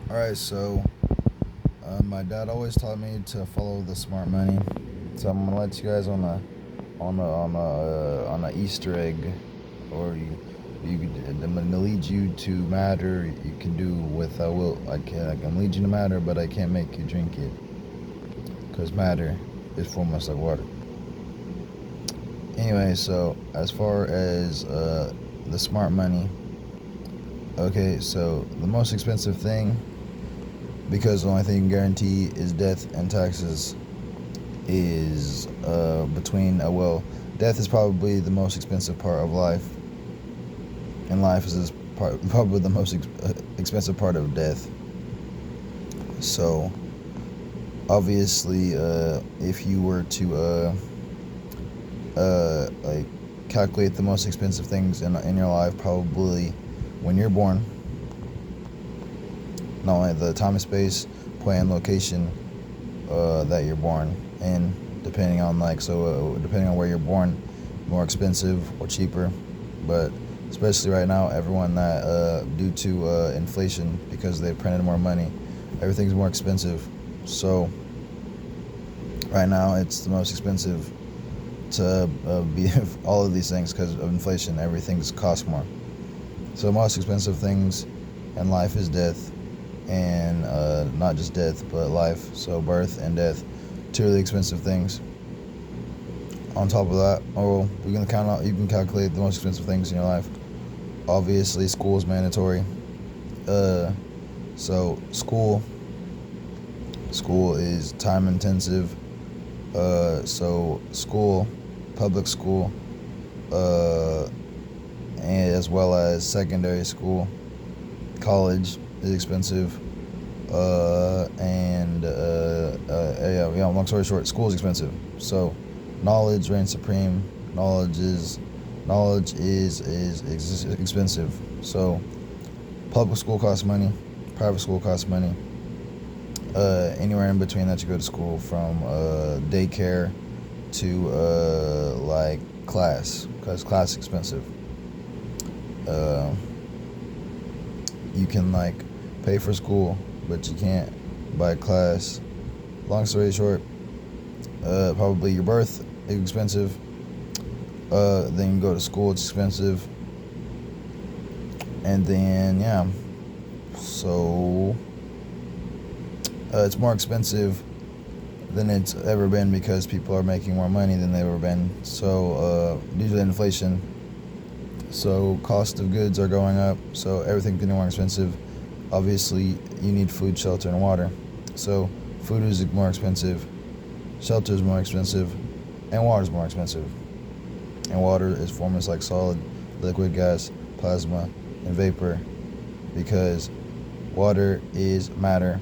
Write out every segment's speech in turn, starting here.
Alright, so my dad always taught me to follow the smart money. So I'm gonna let you guys on a Easter egg, or I'm gonna lead you to matter. You can do with I can lead you to matter, but I can't make you drink it, cause matter is formless like water. Anyway, so as far as the smart money, okay, so the most expensive thing, because the only thing you can guarantee is death and taxes, is death is probably the most expensive part of life, and life is probably the most expensive part of death. So obviously, if you were to like calculate the most expensive things in your life, probably when you're born, not only the time and space, point and location that you're born in, depending on where you're born, more expensive or cheaper. But especially right now, everyone that due to inflation, because they printed more money, everything's more expensive. So right now it's the most expensive to be all of these things, because of inflation. Everything's cost more. So the most expensive things in life is death, and not just death but life. So birth and death, two really expensive things. On top of that, you can calculate the most expensive things in your life. Obviously, school is mandatory. Uh, so school is time intensive. So school, public school, uh, and as well as secondary school, college is expensive. Long story short, school is expensive. So knowledge reigns supreme. Knowledge is expensive. So public school costs money, private school costs money. Anywhere in between that you go to school, from daycare to like class, because class is expensive. Uh, you can like pay for school, but you can't buy class. Long story short, probably your birth is expensive. Then you go to school, it's expensive. And then, yeah. So it's more expensive than it's ever been, because people are making more money than they've ever been. So due to inflation, so cost of goods are going up. So everything's getting more expensive. Obviously, you need food, shelter, and water. So food is more expensive, shelter is more expensive, and water is more expensive. And water is formless like solid, liquid, gas, plasma, and vapor, because water is matter.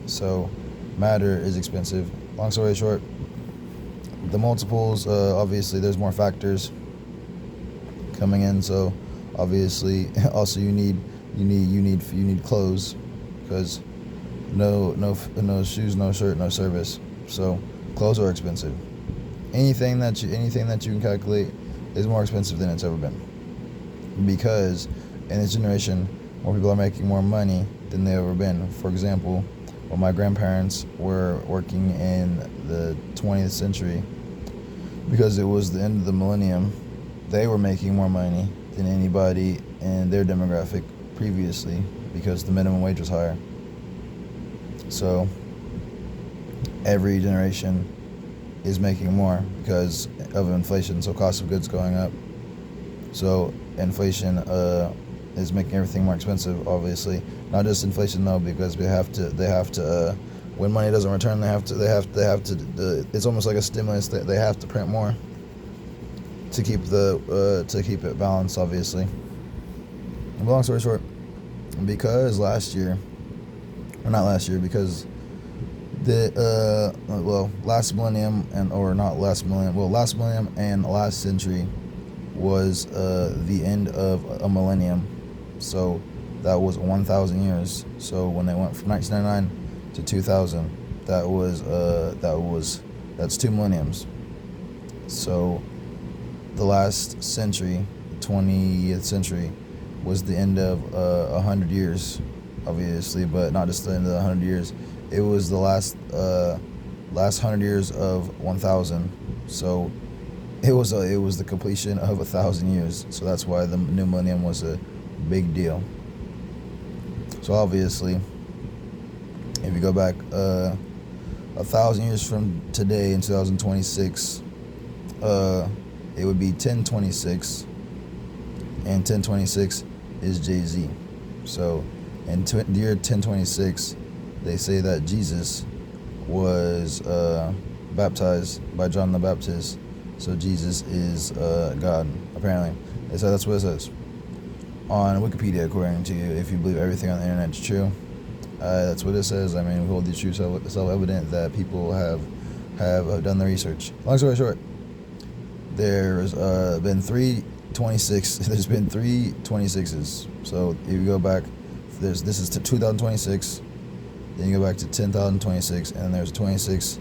So matter is expensive. Long story short, the multiples, obviously there's more factors coming in. So obviously also you need clothes, because no shoes, no shirt, no service. So clothes are expensive. Anything that you can calculate is more expensive than it's ever been, because in this generation, more people are making more money than they've ever been. For example, when my grandparents were working in the 20th century, because it was the end of the millennium, they were making more money than anybody in their demographic previously, because the minimum wage was higher. So every generation is making more because of inflation. So cost of goods going up. So inflation is making everything more expensive. Obviously, not just inflation though, because they have to. When money doesn't return, they have to. It's almost like a stimulus. They have to print more to keep it balanced. Obviously, and long story short, because last year, or not last year, because last millennium, last millennium and last century was the end of a millennium. So that was 1,000 years. So when they went from 1999 to 2000, that's two millenniums. So the last century, 20th century, was the end of 100 years. obviously, but not just the end of the 100 years. It was the last 100 years of 1,000. So it was the completion of 1,000 years. So that's why the new millennium was a big deal. So obviously, if you go back 1,000 years from today in 2026, it would be 1026, and 1026 is Jay-Z. So in the year 1026, they say that Jesus was baptized by John the Baptist. So Jesus is God, apparently. So that's what it says on Wikipedia, according to you, if you believe everything on the internet is true. That's what it says. I mean, we hold the truth self-evident that people have done the research. Long story short, there's been 326. There's been 326s. So if you go back, this is to 2026. Then you go back to 10,026, and then there's 26,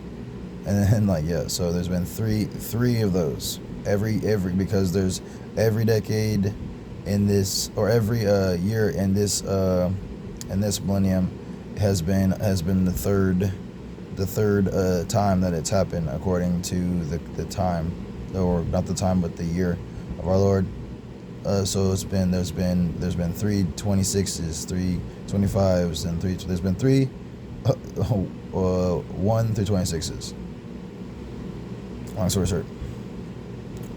and then so there's been three of those every because there's every decade in this, or every year in this millennium has been the third time that it's happened, according to the time, or not the time but the year of our Lord. So there's been 326s, 325s, and there's been 1 through 26s. Long story short,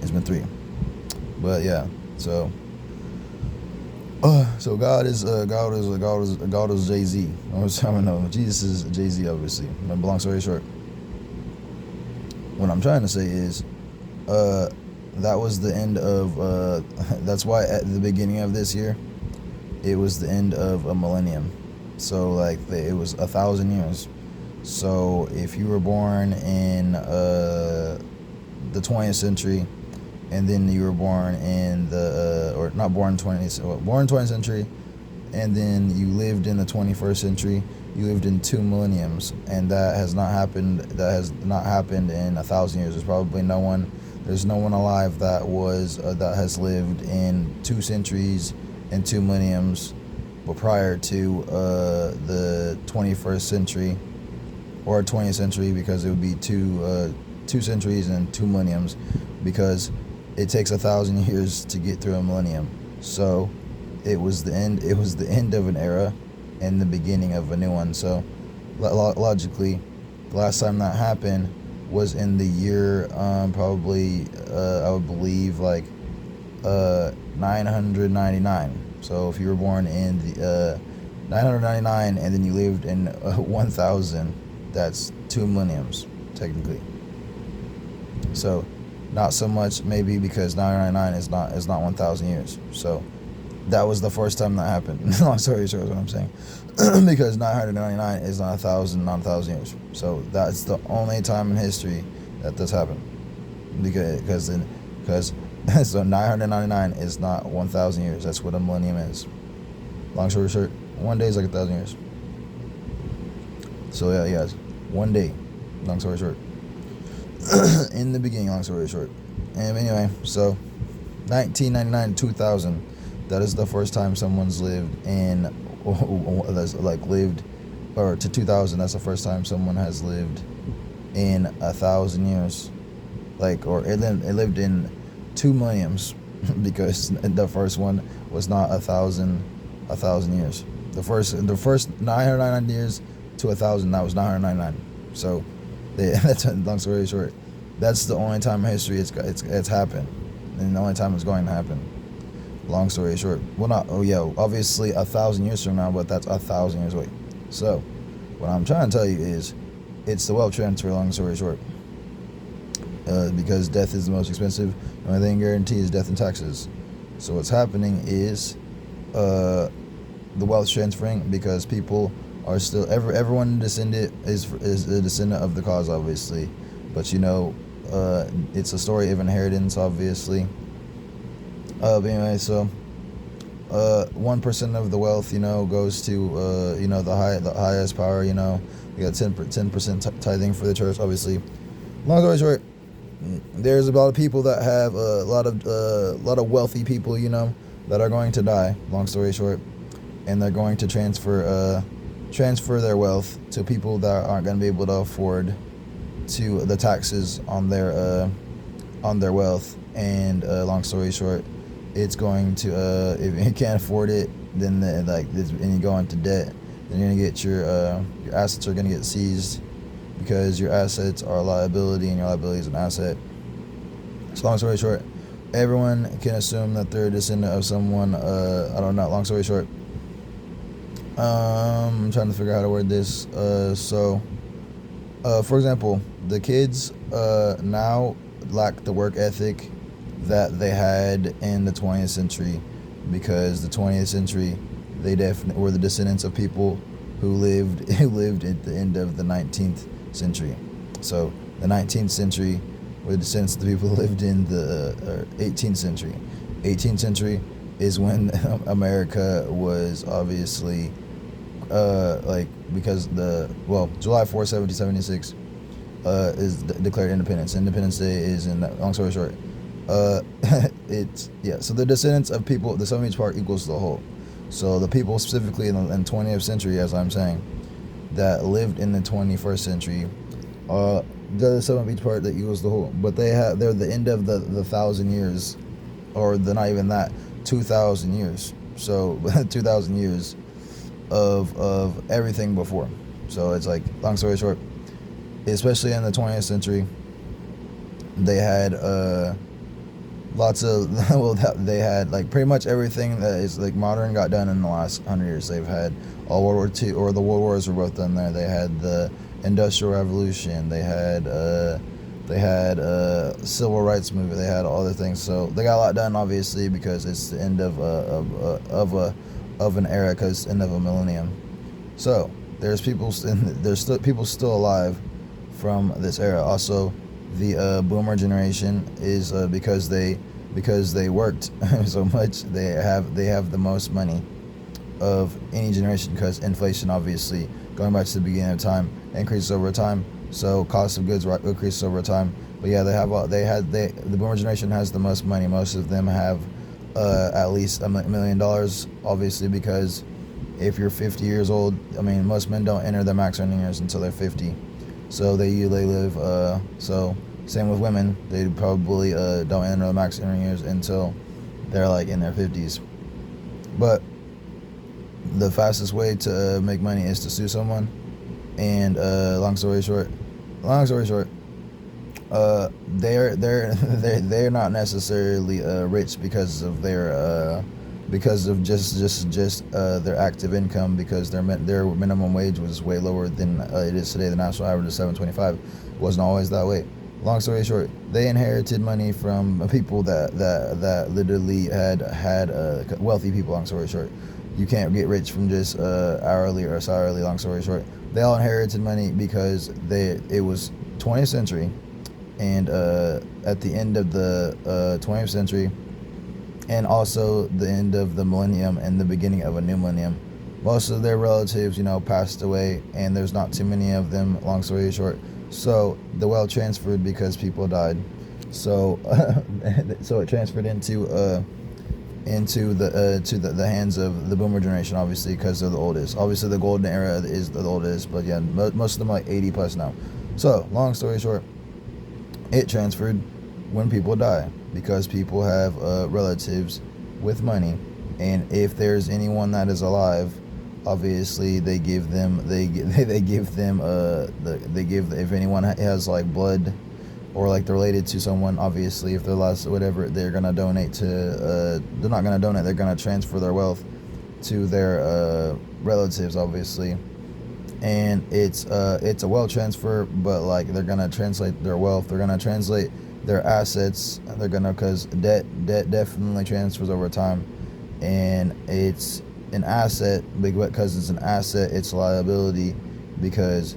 it's been 3. But yeah, so God is Jay-Z. I don't know. Jesus is Jay-Z, obviously. But long story short, what I'm trying to say is, that was the end of. That's why at the beginning of this year, it was the end of a millennium. So it was 1,000 years. So if you were born in the 20th century, and then you were born in born 20th century, and then you lived in the 21st century, you lived in 2 millenniums, and that has not happened. That has not happened in 1,000 years. There's probably no one. There's no one alive that has lived in 2 centuries and 2 millenniums, but prior to the 21st century or 20th century, because it would be 2 centuries and 2 millenniums, because it takes 1,000 years to get through a millennium. So it was the end. It was the end of an era and the beginning of a new one. So logically, the last time that happened was in the year probably I would believe 999. So if you were born in the 999 and then you lived in 1000, that's 2 millenniums technically. So not so much maybe, because 999 is not 1,000 years. So that was the first time that happened. Long story short is what I'm saying. Because 999 is not 1,000 years. So that's the only time in history that this happened. Because so 999 is not 1,000 years. That's what a millennium is. Long story short, one day is like 1,000 years. So yeah, one day. Long story short. In the beginning, long story short. And anyway, so 1999 to 2000, that is the first time someone's lived in, or to 2000, that's the first time someone has lived in 1,000 years. It lived in 2 millenniums, because the first one was not 1,000 years. The first 999 years to 1,000, that was 999. So that's a long story short. That's the only time in history it's happened, and the only time it's going to happen. Long story short. Obviously 1,000 years from now, but that's 1,000 years away. So what I'm trying to tell you is, it's the wealth transfer. Long story short. Because death is the most expensive. The only thing guaranteed is death and taxes. So what's happening is the wealth transferring, because people are still everyone descendant is a descendant of the cause, obviously, but it's a story of inheritance, obviously. But anyway, so 1% of the wealth goes to the highest power. You got 10% tithing for the church, obviously. Long story short, there's a lot of people that have a lot of wealthy people that are going to die. Long story short, and they're going to transfer their wealth to people that aren't going to be able to afford to the taxes on their wealth. And long story short, it's going to if you can't afford it, then and you go into debt, then you're gonna get your assets are gonna get seized, because your assets are a liability and your liability is an asset. So long story short, everyone can assume that they're a descendant of someone. I don't know. Long story short, I'm trying to figure out how to word this. For example, the kids now lack the work ethic that they had in the 20th century, because the 20th century, they definitely were the descendants of people who lived at the end of the 19th century. So the 19th century were the descendants of the people who lived in the 18th century. 18th century is when America was obviously because July 4, 1776 is declared independence. Independence Day is long story short. So the descendants of people, the sum of each part equals the whole. So the people specifically in the 20th century, as I'm saying, that lived in the 21st century, the sum of each part that equals the whole. But they're the end of the 1,000 years, or not even that, 2,000 years. So 2,000 years of everything before. So it's like, long story short, especially in the 20th century, they had they had like pretty much everything that is like modern got done in the last 100 years. They've had all World War II, or the World Wars were both done there. They had the Industrial Revolution. They had Civil Rights Movement. They had all the things. So they got a lot done, obviously, because it's the end of an era, because it's the end of a millennium. So there's people still alive from this era. Also, the boomer generation is because they worked so much, they have the most money of any generation, because inflation, obviously, going back to the beginning of time, increases over time. So cost of goods increases over time. But yeah, the boomer generation has the most money. Most of them have at least $1 million, obviously, because if you're 50 years old, I mean, most men don't enter their max earning years until they're 50. So they live, so same with women, they probably don't enter the max earning years until they're like in their 50s. But the fastest way to make money is to sue someone. And long story short, they're not necessarily rich because of their their active income, because their minimum wage was way lower than it is today. The national average is $7.25. Wasn't always that way. Long story short, they inherited money from people that literally had wealthy people. Long story short, you can't get rich from just hourly or salary. Long story short, they all inherited money because it was 20th century, and at the end of the 20th century, and also the end of the millennium and the beginning of a new millennium, most of their relatives, passed away, and there's not too many of them. Long story short, so the wealth transferred because people died. So so it transferred into the hands of the boomer generation, obviously, because they're the oldest. Obviously, the golden era is the oldest, but yeah, most of them are like 80 plus now. So long story short, it transferred when people die, because people have relatives with money, and if there's anyone that is alive, obviously they give if anyone has like blood, or like they're related to someone, obviously if they're last whatever, they're gonna donate to they're not gonna donate, they're gonna transfer their wealth to their relatives, obviously. And it's a wealth transfer, but like they're gonna translate their wealth, they're gonna translate their assets, they're gonna, because debt definitely transfers over time, and it's an asset, because it's an asset, it's a liability, because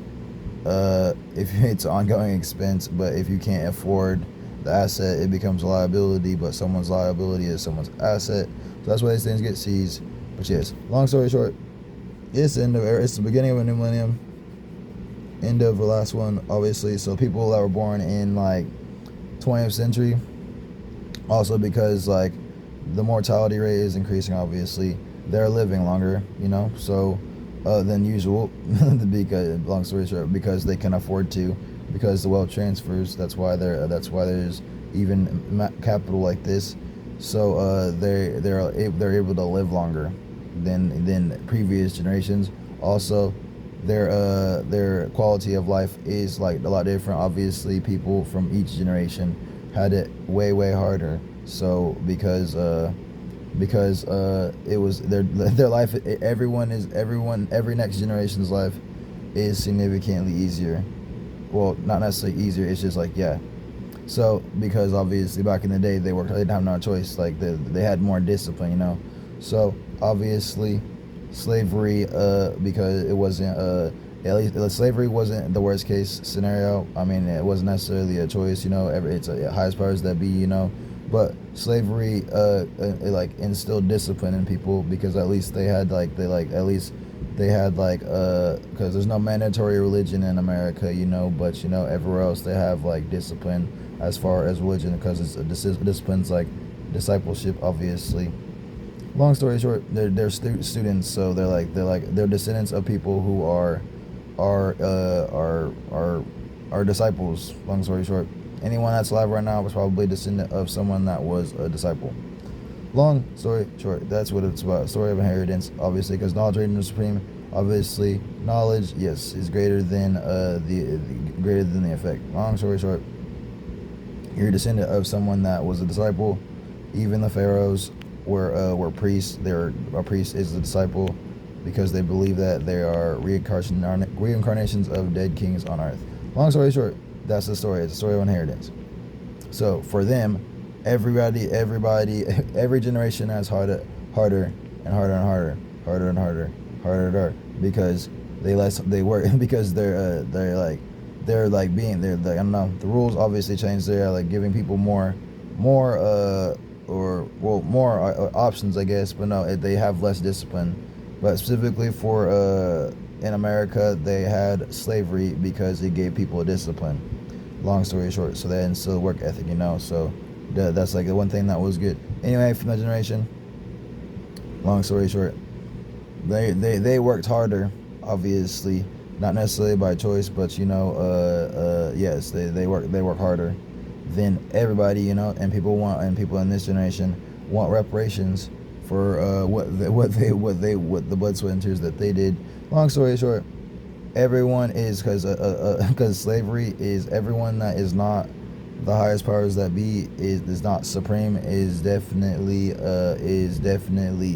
if it's an ongoing expense, but if you can't afford the asset, it becomes a liability, but someone's liability is someone's asset. So that's why these things get seized. But yes, long story short, it's the beginning of a new millennium, end of the last one, obviously. So people that were born in like 20th century, also because like the mortality rate is increasing, obviously. they're living longer, so than usual. Because long story short, because they can afford to, because the wealth transfers. That's why there's even capital like this. So they're able to live longer than previous generations. Also, their quality of life is like a lot different. Obviously, people from each generation had it way harder. So because it was their life, every next generation's life is significantly easier. Well, not necessarily easier, it's just like, yeah. So because obviously back in the day they didn't have no choice, like they had more discipline, so obviously slavery, because it wasn't at least slavery wasn't the worst case scenario. I mean, it wasn't necessarily a choice, it's a highest powers that be, but slavery it like instilled discipline in people, because at least they had like because there's no mandatory religion in America, but everywhere else they have like discipline as far as religion, because it's disciplines like discipleship. Obviously, long story short, they're students, so they're descendants of people who are disciples. Long story short, anyone that's alive right now was probably a descendant of someone that was a disciple. Long story short, that's what it's about. Story of inheritance, obviously, because knowledge rating is supreme. Obviously, knowledge, yes, is greater than the effect. Long story short, you're a descendant of someone that was a disciple. Even the pharaohs were priests. A priest is a disciple, because they believe that they are reincarnations of dead kings on earth. Long story short, that's the story. It's a story of inheritance. So for them, every generation has harder and harder, because they work because they're like I don't know, the rules obviously change. They're like giving people more options, I guess, but no, they have less discipline. But specifically for in America, they had slavery because it gave people a discipline. Long story short, so they instilled work ethic, so that's like the one thing that was good. Anyway, from that generation, long story short, they worked harder, obviously, not necessarily by choice, but yes, they work harder than everybody, and people in this generation want reparations for what the blood, sweat, and tears that they did. Long story short, everyone is, because slavery is everyone that is not the highest powers that be, is not supreme, is definitely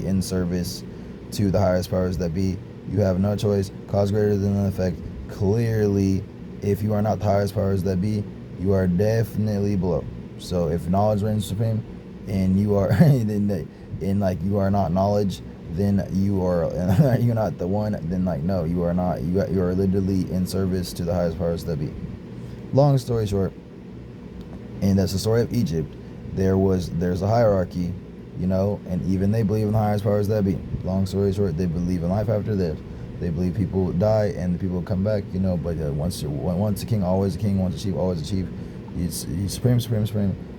in service to the highest powers that be. You have no choice. Cause greater than the effect. Clearly, if you are not the highest powers that be, you are definitely below. So if knowledge reigns supreme, and you are you are not knowledge, then you're not the one. Then no, you are not. You are literally in service to the highest powers that be. Long story short, and that's the story of Egypt. There's a hierarchy, and even they believe in the highest powers that be. Long story short, they believe in life after death. They believe people die and the people come back, but once a king, always a king. Once a chief, always a chief. He's supreme.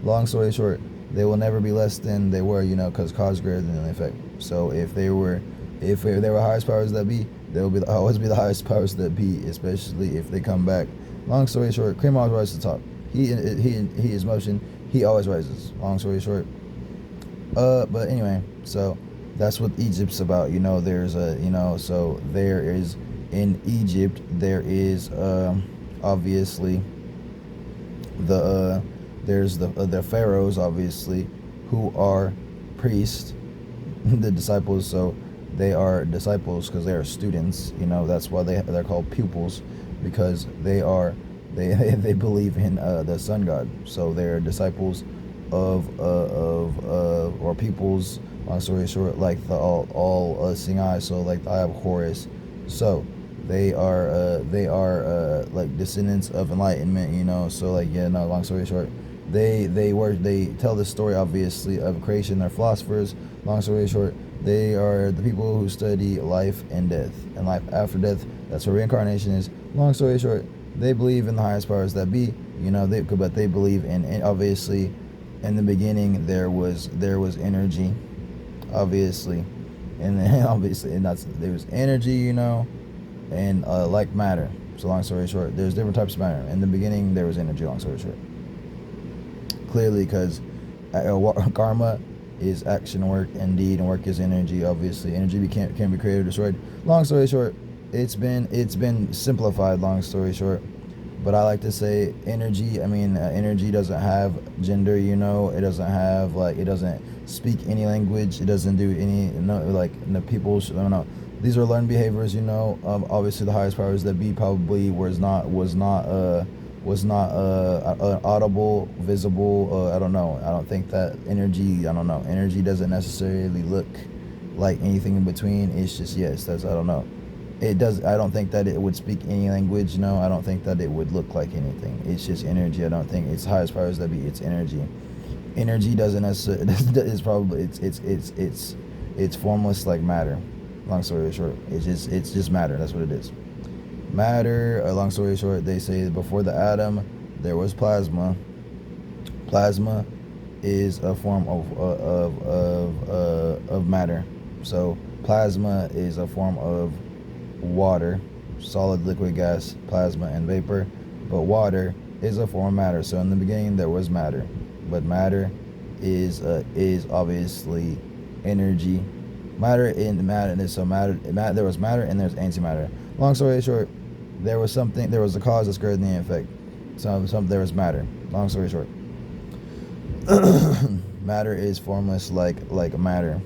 Long story short, they will never be less than they were, because cause greater than the effect. So if they were highest powers that be, they will always be the highest powers that be, especially if they come back. Long story short, cream always rises to the top. He is motion. He always rises. Long story short. But anyway, so that's what Egypt's about. There's so there is in Egypt, there is obviously there's the pharaohs, obviously, who are priests, the disciples. So they are disciples because they are students. That's why they're called pupils, because they believe in the sun god. So they're disciples of or pupils. Long story short, like the all seeing eye. So like the eye of Horus. So they are like descendants of enlightenment. So long story short, they tell the story, obviously, of creation. They're philosophers. Long story short, they are the people who study life and death and life after death. That's what reincarnation is. Long story short, they believe in the highest powers that be. But they believe in obviously, in the beginning there was energy, obviously, and then obviously, and there was energy, and like matter. So long story short, there's different types of matter. In the beginning, there was energy. Long story short, clearly, because karma is action, work, and deed, and work is energy. Obviously, energy can be created or destroyed. Long story short, it's been simplified. Long story short, but I like to say energy. I mean, energy doesn't have gender. It doesn't have it doesn't speak any language. It doesn't do any people. I don't know. These are learned behaviors. Obviously, the highest powers that be probably was not audible, visible. I don't know. I don't think that energy. I don't know. Energy doesn't necessarily look like anything in between. It's just yes. That's I don't know. It does. I don't think that it would speak any language. No, I don't think that it would look like anything. It's just energy. I don't think it's highest powers that be. It's energy. Energy doesn't necessarily. It's probably it's formless like matter. Long story short, it's just matter. That's what it is. Matter. Long story short, they say before the atom there was plasma. Plasma is a form of matter. So plasma is a form of water, solid, liquid, gas, plasma, and vapor. But water is a form of matter. So in the beginning there was matter, but matter is obviously energy. Matter in matter, and so matter. There was matter and there's antimatter. Long story short, there was a cause that's greater than the effect. So there was matter. Long story short, matter is formless like matter,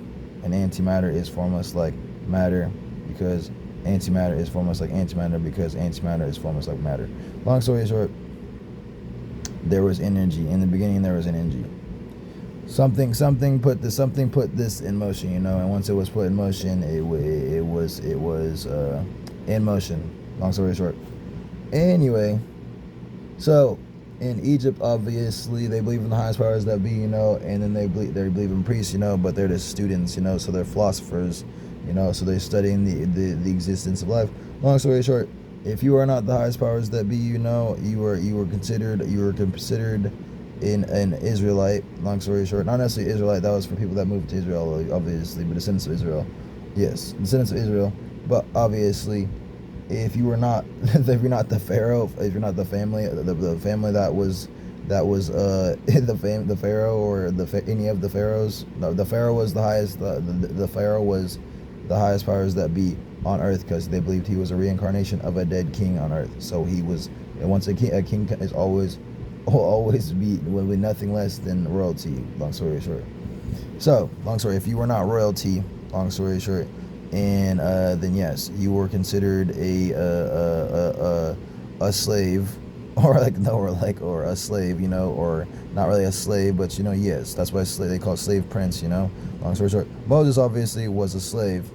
and antimatter is formless like matter because antimatter is formless like antimatter because antimatter is formless like matter. Long story short, there was energy. In the beginning there was energy. Something put this in motion, and once it was put in motion, it was in motion. Long story short. Anyway, so in Egypt, obviously they believe in the highest powers that be, and then they believe in priests, but they're just students, so they're philosophers, so they're studying the existence of life. Long story short, if you are not the highest powers that be, you were considered in an Israelite. Long story short, not necessarily Israelite. That was for people that moved to Israel, obviously, but descendants of Israel. Yes, descendants of Israel. But obviously, if you were not, if you're not the pharaoh, if you're not the family, the family that was the pharaoh or any of the pharaohs. No, the pharaoh was the highest. The pharaoh was the highest powers that be on earth because they believed he was a reincarnation of a dead king on earth. So he was, and once a king is always be will be nothing less than royalty. Long story short. So long story. If you were not royalty, long story short, and then yes, you were considered a slave, or a slave, or not really a slave, but yes, that's why they call it slave prince. Long story short, Moses obviously was a slave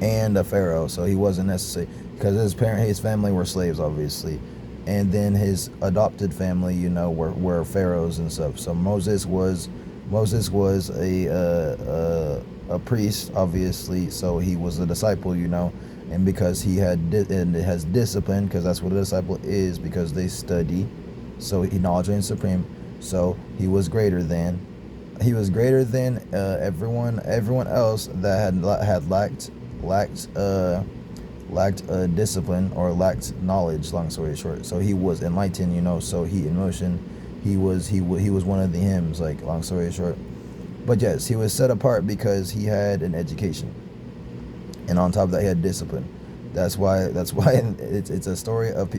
and a pharaoh, so he wasn't necessary because his family were slaves, obviously. And then his adopted family, were pharaohs and stuff. So Moses was a priest, obviously. So he was a disciple, and because he has discipline, because that's what a disciple is, because they study. So knowledge reigns supreme. So he was greater than everyone else that had lacked discipline or lacked knowledge. Long story short, so he was enlightened, so he in motion, he was one of the hymns, like, long story short. But yes, he was set apart because he had an education, and on top of that he had discipline. That's why it's a story of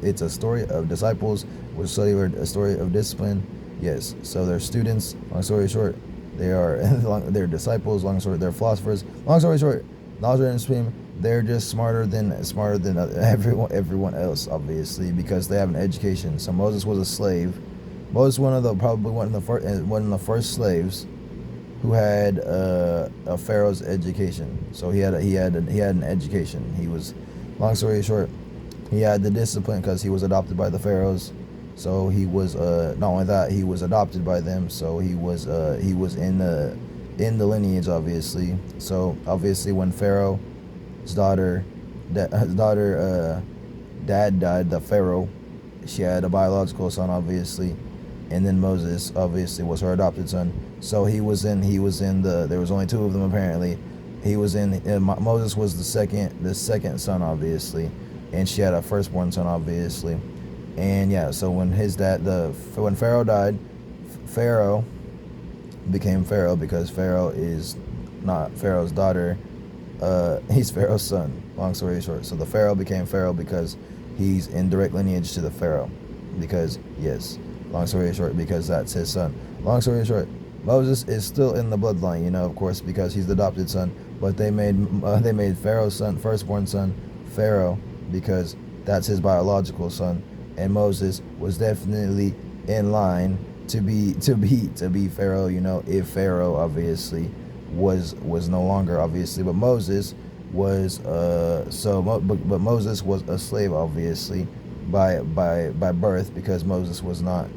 disciples with a story of discipline. Yes, so they're students. Long story short, they're disciples. Long story, they're philosophers. Long story short, knowledge and supreme. They're just smarter than everyone else, obviously, because they have an education. So Moses was a slave. Moses was probably one of the first slaves who had a pharaoh's education. So he had an education. He was, long story short, he had the discipline because he was adopted by the pharaohs. So he was not only that, he was adopted by them. So he was in the lineage, obviously. So obviously when Pharaoh his daughter dad died, the pharaoh, she had a biological son, obviously, and then Moses obviously was her adopted son. So there was only two of them apparently, he was in Moses was the second son, obviously, and she had a firstborn son, obviously. And yeah, so when his dad, when Pharaoh died, Pharaoh became Pharaoh because Pharaoh is not Pharaoh's daughter. He's Pharaoh's son. Long story short, so the Pharaoh became Pharaoh because he's in direct lineage to the Pharaoh. Because yes, long story short, because that's his son. Long story short, Moses is still in the bloodline, of course, because he's the adopted son. But they made Pharaoh's son, firstborn son, Pharaoh because that's his biological son, and Moses was definitely in line to be Pharaoh. If Pharaoh obviously was no longer, obviously, but Moses was but Moses was a slave, obviously, by birth, because Moses was not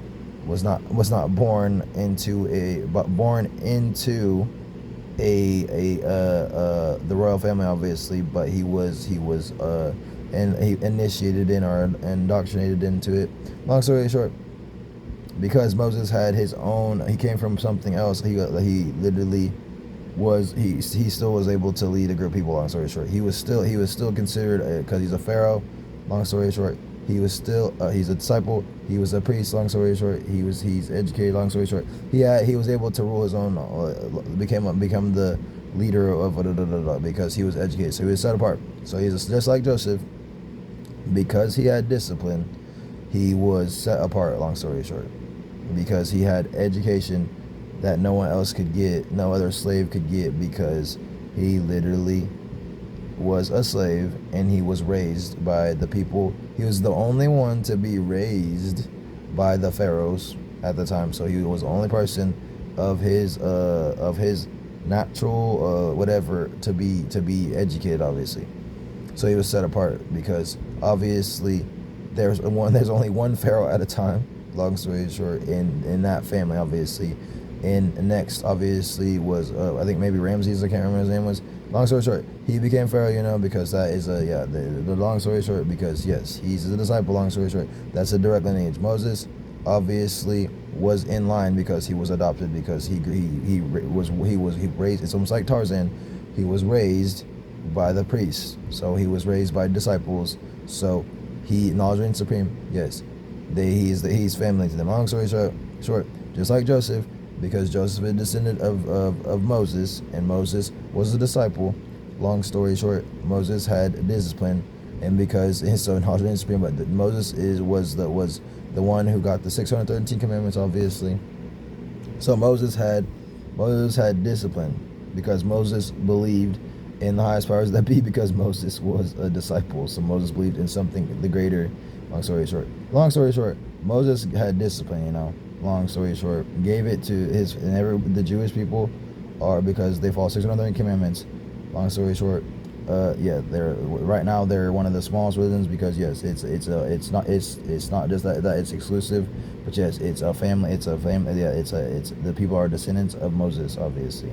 born into the royal family, obviously, but he was and he initiated in or indoctrinated into it. Long story short, because Moses had his own, he came from something else. He literally was he still was able to lead a group of people. Long story short, he was still considered, because he's a pharaoh. Long story short, he was still he's a disciple. He was a priest. Long story short, he's educated. Long story short, he was able to rule his own, become the leader of because he was educated. So he was set apart. So he's just like Joseph, because he had discipline. He was set apart. Long story short, because he had education that no one else could get, no other slave could get, because he literally was a slave and he was raised by the people. He was the only one to be raised by the pharaohs at the time, so he was the only person of his natural whatever to be educated, obviously. So he was set apart because obviously there's only one pharaoh at a time. Long story short, in that family, obviously. And next, obviously, was I think maybe Ramses. I can't remember his name was. Long story short, he became Pharaoh, because that is the long story short, because yes, he's a disciple. Long story short, that's a direct lineage. Moses obviously was in line because he was adopted, because he was raised. It's almost like Tarzan. He was raised by the priests, so he was raised by disciples. So he knowledge reigns supreme. Yes, he's family to them. Long story short, just like Joseph. Because Joseph is a descendant of Moses, and Moses was a disciple. Long story short, Moses had discipline, and because his son knowledge supreme, but Moses was the one who got the 613 commandments, obviously. So Moses had discipline because Moses believed in the highest powers that be, because Moses was a disciple. So Moses believed in something the greater. Long story short, Moses had discipline. Long story short, gave it to the Jewish people, are because they follow 613 commandments. Long story short, they're right now they're one of the smallest religions, because yes, it's not just that it's exclusive, but yes, it's a family. Yeah, it's the people are descendants of Moses, obviously.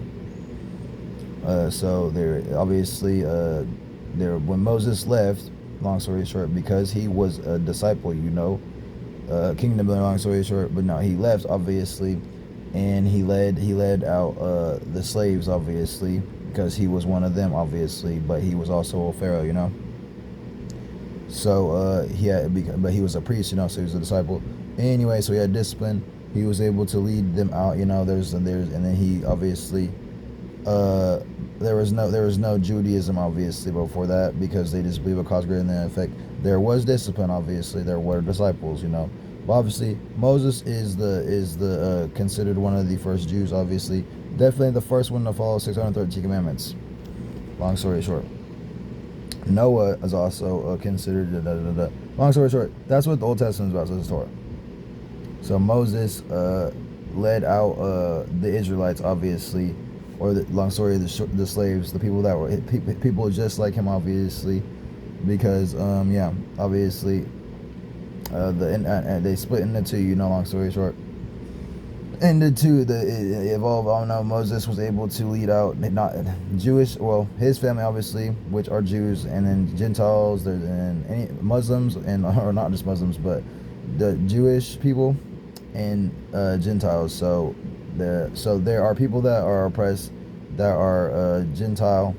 So they're obviously when Moses left. Long story short, because he was a disciple, kingdom building. Long story short, but no, he left, obviously, and he led out the slaves, obviously, because he was one of them, obviously, but he was also a pharaoh. So but he was a priest, so he was a disciple. Anyway, so he had discipline. He was able to lead them out. And then he obviously there was no Judaism, obviously, before that, because they just believe a cause greater than effect. There was discipline, obviously. There were disciples, But obviously, Moses is the considered one of the first Jews, obviously. Definitely the first one to follow 613 commandments. Long story short, Noah is also considered. Long story short, that's what the Old Testament is about. So it's Torah. So Moses led out the Israelites, obviously. Or long story, the slaves, the people that were people just like him, obviously, because obviously, they split into two. Long story short, into two, it evolved. I don't know. Moses was able to lead out not Jewish, well, his family, obviously, which are Jews, and then Gentiles, and any Muslims, or not just Muslims, but the Jewish people and Gentiles. So there are people that are oppressed, that are Gentile,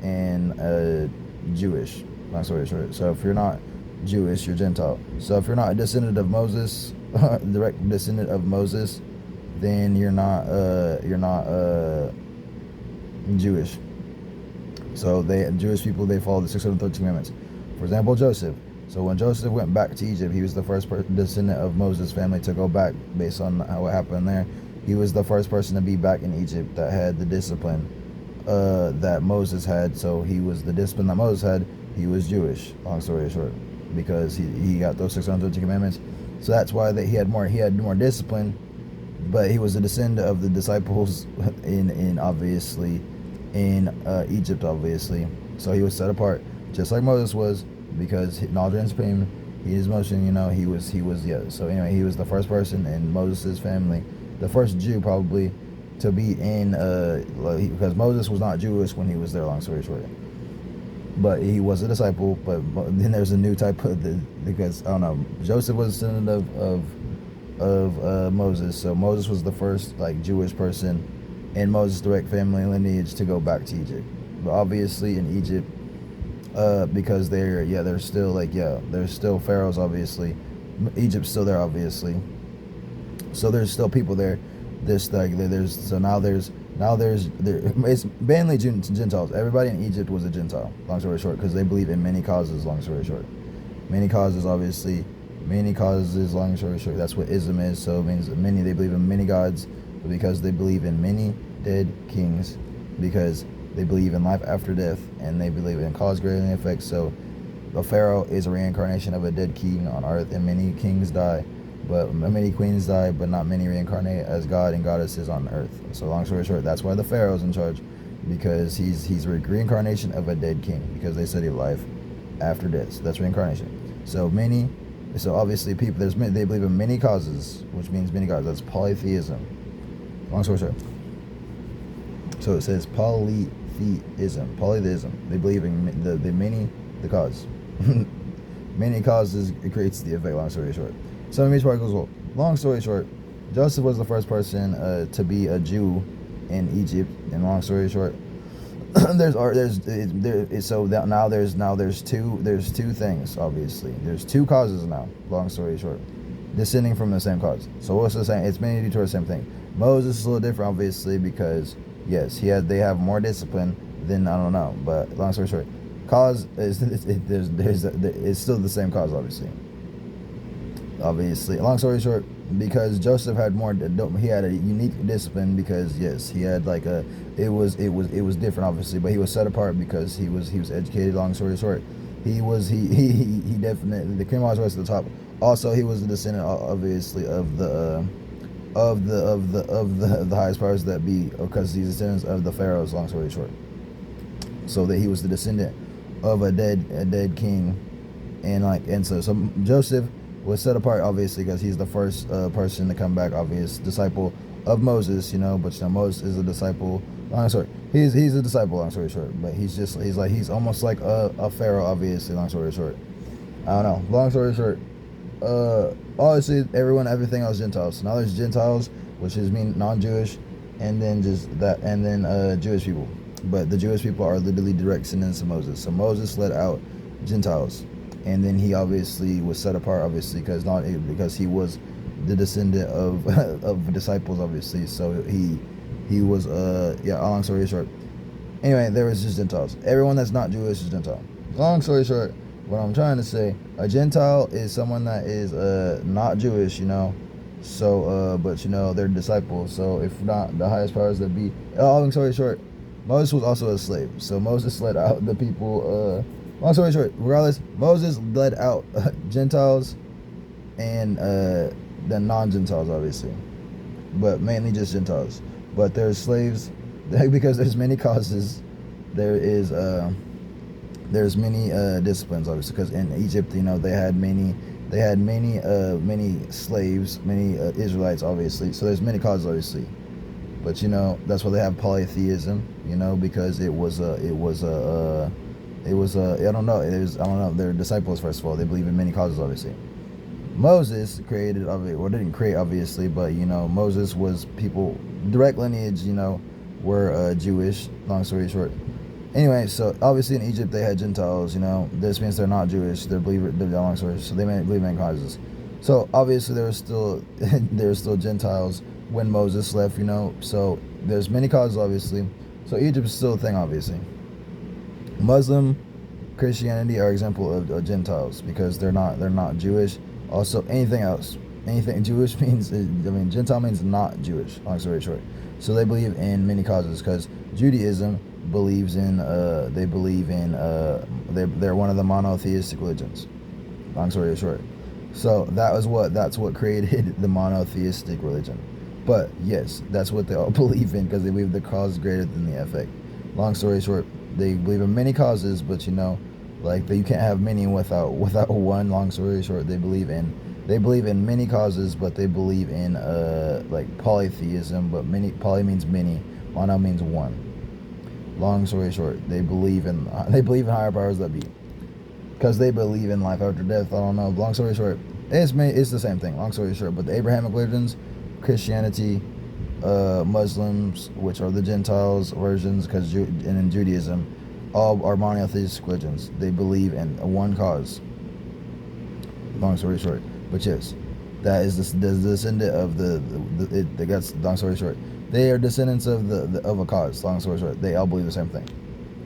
and Jewish. Long story short. So if you're not Jewish, you're Gentile. So if you're not a descendant of Moses, direct descendant of Moses, then you're not Jewish. So Jewish people, they follow the 613 commandments. For example, Joseph. So when Joseph went back to Egypt, he was the first descendant of Moses' family to go back based on what happened there. He was the first person to be back in Egypt that had the discipline that Moses had. So he was the discipline that Moses had. He was Jewish, long story short, because he got those 613 commandments. So that's why he had more discipline, but he was a descendant of the disciples in obviously in Egypt, obviously. So he was set apart, just like Moses was, because knowledge and supreme, he is motion, he was yeah. So anyway, he was the first person in Moses' family, the first Jew probably to be in because Moses was not Jewish when he was there, long story short. But he was a disciple, but then there's a new type of because I don't know, Joseph was a descendant of Moses, so Moses was the first Jewish person in Moses' direct family lineage to go back to Egypt. But obviously in Egypt, because they're still there's still pharaohs, obviously. Egypt's still there, obviously. So there's still people there. It's mainly Gentiles. Everybody in Egypt was a Gentile, long story short, because they believe in many causes, long story short. Many causes, obviously. Many causes, long story short. That's what ism is. So it means many, they believe in many gods, because they believe in many dead kings, because they believe in life after death, and they believe in cause greater than effect. So a pharaoh is a reincarnation of a dead king on earth, and many kings die, but many queens die, but not many reincarnate as God and goddesses on earth. So long story short, that's why the pharaoh's in charge, because he's a reincarnation of a dead king, because they study life after death. So that's reincarnation. So obviously people, they believe in many causes, which means many gods. That's polytheism. Long story short. So it says polytheism. They believe in the cause. Many causes, it creates the effect, long story short. So in each part goes well. Long story short, Joseph was the first person to be a Jew in Egypt. And long story short, there's two things, obviously. There's two causes now, long story short, descending from the same cause. So what's the same? It's mainly due to the same thing. Moses is a little different, obviously, because yes, they have more discipline than, I don't know, but long story short, cause is it's still the same cause, obviously. Long story short, because Joseph had he had a unique discipline, because yes, he had it was different, obviously, but he was set apart because he was educated. Long story short, he definitely, the cream always rose to the top. Also, he was a descendant, obviously, of the highest powers that be, because he's descendants of the pharaohs, long story short. So that he was the descendant of a dead king, and so Joseph was set apart, obviously, because he's the first person to come back, obvious disciple of Moses, but Moses is a disciple. He's a disciple, long story short, but he's almost like a pharaoh, obviously, long story short. I don't know, long story short. Obviously, everything else Gentiles. So now there's Gentiles, which is mean non-Jewish, and then Jewish people. But the Jewish people are literally direct descendants of Moses. So Moses let out Gentiles, and then he obviously was set apart, obviously, because he was the descendant of disciples, obviously. So he was long story short. Anyway, there was just Gentiles. Everyone that's not Jewish is Gentile. Long story short, what I'm trying to say, a Gentile is someone that is not Jewish, so but they're disciples. So if not the highest powers that be, long story short, Moses was also a slave. So Moses led out the people, long story short, regardless, Moses led out Gentiles and the non-Gentiles, obviously, but mainly just Gentiles. But there's slaves, because there's many causes. There's many disciplines, obviously, because in Egypt, they had many slaves, many Israelites, obviously. So there's many causes, obviously, but that's why they have polytheism, because it was they're disciples, first of all. They believe in many causes, obviously. Moses didn't create, obviously, but Moses was people direct lineage, were Jewish, long story short. Anyway, so obviously in Egypt they had Gentiles. This means they're not Jewish. They're believer. They're long story. So they may believe in causes. So obviously there was still there were still Gentiles when Moses left. So there's many causes obviously. So Egypt is still a thing obviously. Muslim, Christianity are example of Gentiles because they're not Jewish. Also anything else, anything Jewish means Gentile means not Jewish. Long story short, so they believe in many causes because Judaism believes in they believe in they're one of the monotheistic religions. Long story short, so that's what created the monotheistic religion. But yes, that's what they all believe in because they believe the cause is greater than the effect. Long story short, they believe in many causes, but like you can't have many without one. Long story short, they believe in many causes, but they believe in like polytheism. But poly means many, mono means one. Long story short, they believe in higher powers that be because they believe in life after death. I don't know. Long story short, it's the same thing. Long story short, but the Abrahamic religions, Christianity, Muslims, which are the Gentiles versions, and in Judaism, all are monotheistic religions. They believe in one cause. Long story short, but yes, that is the descendant of that's long story short. They are descendants of of a cause. Long story short, they all believe the same thing.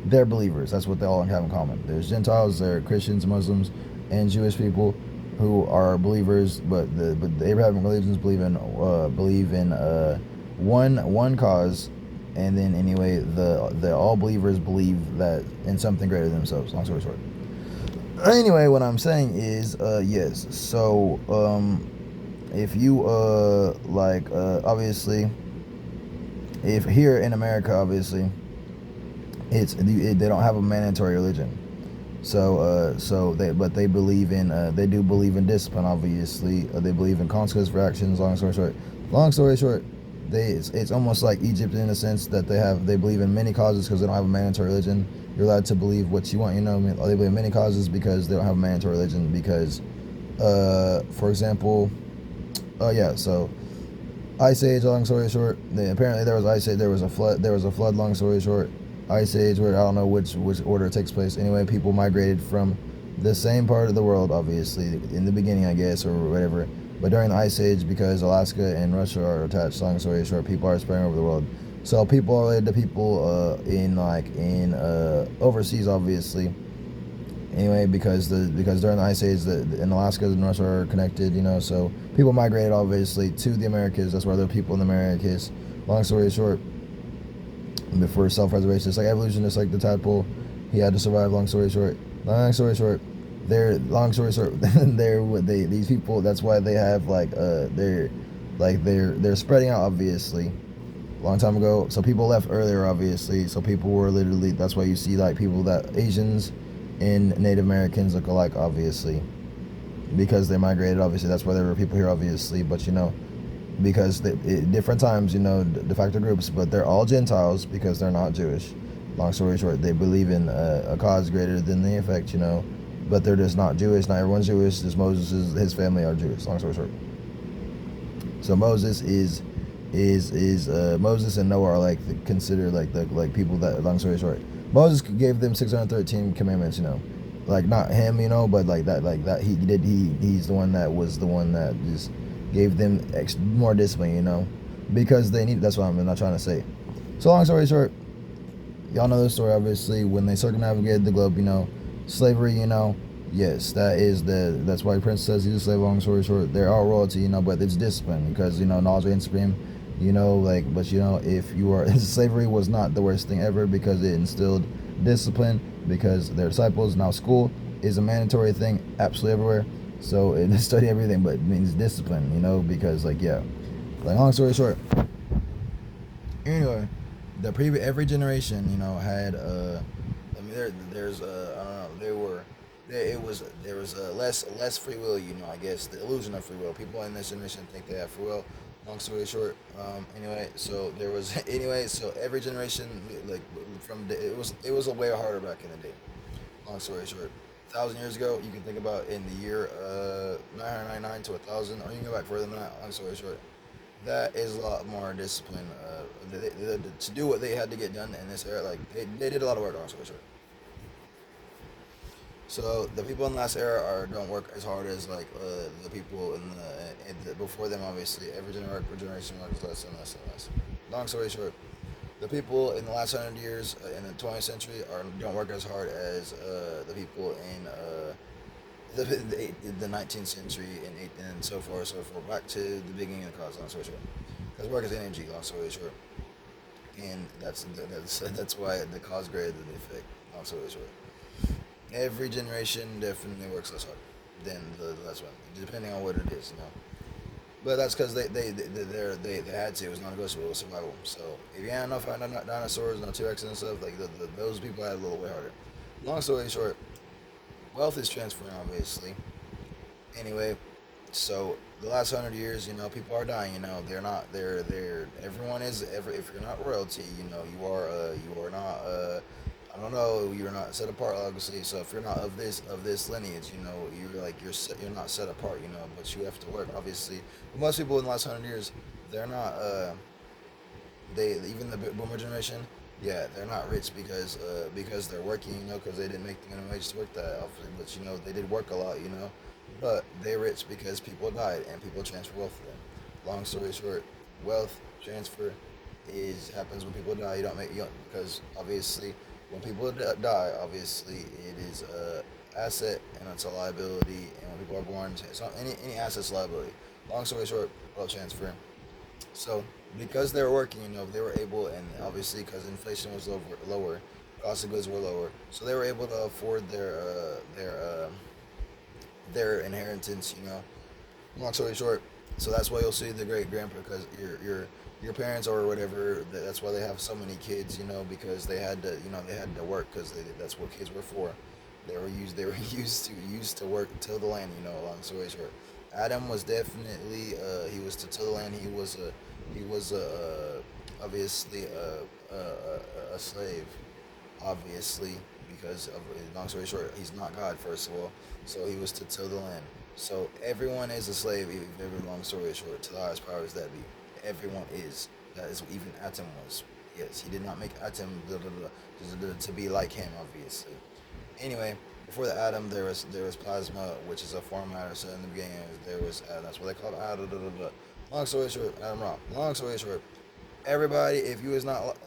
They're believers. That's what they all have in common. There's Gentiles, there are Christians, Muslims, and Jewish people who are believers, but the Abrahamic religions believe in one cause, and then anyway the all believers believe that in something greater than themselves. Long story short. Anyway, what I'm saying is yes. So if you obviously, if here in America obviously they don't have a mandatory religion. They believe in they do believe in discipline. Obviously, they believe in consequences for actions. Long story short, it's almost like Egypt in a sense that they believe in many causes because they don't have a mandatory religion. You're allowed to believe what you want. They believe in many causes because they don't have a mandatory religion. Because, for example, so Ice Age. Long story short, apparently there was Ice Age. There was a flood. Long story short. Ice Age, where I don't know which order it takes place. Anyway, people migrated from the same part of the world, obviously, in the beginning, I guess, or whatever. But during the Ice Age, because Alaska and Russia are attached, long story short, people are spreading over the world. So people are related to people in overseas, obviously. Anyway, because during the Ice Age, in Alaska and Russia are connected, so people migrated obviously to the Americas. That's why there are people in the Americas. Long story short, before self-preservation, it's like evolution, just like the tadpole, he had to survive. Long story short, these people, that's why they have they're spreading out obviously long time ago. So people left earlier obviously, so people were literally, that's why you see like people that Asians and Native Americans look alike obviously, because they migrated obviously. That's why there were people here obviously, but because different times, de facto groups, but they're all Gentiles because they're not Jewish. Long story short, they believe in a cause greater than the effect, but they're just not Jewish. Not everyone's Jewish. Just his family are Jewish. Long story short. So Moses Moses and Noah are considered like people that. Long story short, Moses gave them 613 commandments. Like not him, but like that he's the one that just gave them more discipline, because they need. That's what I'm not trying to say. So long story short, y'all know the story obviously. When they circumnavigated the globe, slavery, yes, that's why Prince says he's a slave. Long story short, they're all royalty, but it's discipline because knowledge reigns supreme. But if you are slavery was not the worst thing ever because it instilled discipline because their disciples. Now school is a mandatory thing absolutely everywhere. So it study everything, but it means discipline, because long story short. Anyway, every generation, had there's I don't know, there was less free will, I guess the illusion of free will. People in this generation think they have free will. Long story short, so every generation it was a way harder back in the day. Long story short. 1,000 years ago, you can think about in the year 999 to 1,000, or you can go back further than that. Long story short, that is a lot more discipline. To do what they had to get done in this era, like they did a lot of work on social. So the people in the last era don't work as hard as like the people before them. Obviously, every generation works less and less and less. Long story short, the people in the last 100 years in the 20th century don't work as hard as the people in the 19th century and so far so forth back to the beginning of the cause. Long story short, because work is energy. Long story short, and that's why the cause greater than the effect. Long story short. Every generation definitely works less hard than the last one, depending on what it is, you know. But that's because they had to. It was non-negotiable. It was survival. So if you had enough dinosaurs, no T-Rex and stuff, like those people had a little way harder. Long story short, wealth is transferring, obviously. Anyway, so the last 100 years, you know, people are dying. You know, they're not. They're. Everyone is. If you're not royalty, you know, you are. You are not. I don't know. You're not set apart, obviously. So if you're not of this lineage, you know, you're not set apart, you know. But you have to work, obviously. But most people in the last 100 years, they're not. They even the boomer generation, yeah, they're not rich because they're working, you know, because they didn't make the minimum wage to work that often. But you know, they did work a lot, you know. But they rich because people died and people transfer wealth to them. Long story short, wealth transfer is happens when people die. You don't make because obviously when people die, obviously it is a asset and it's a liability. And when people are born, it's not any asset's liability. Long story short, wealth transfer. So because they were working, you know, they were able, and obviously because inflation was lower, cost of goods were lower, so they were able to afford their inheritance. You know, long story short, so that's why you'll see the great grandpa because your parents or whatever. That's why they have so many kids. You know, because they had to work because that's what kids were for. They were used to work till the land. You know, long story short. Adam was definitely he was to till the land. He was obviously a slave, obviously because of long story short, he's not God first of all, so he was to till the land. So everyone is a slave. Every long story short, to the highest powers that be, everyone is. That is even Atom was. Yes, he did not make Atom to be like him, obviously. Anyway, before the atom, there was plasma, which is a form of matter. So in the beginning, there was that's what they called atom. Long story short, Adam wrong. Long story short, everybody, if you is not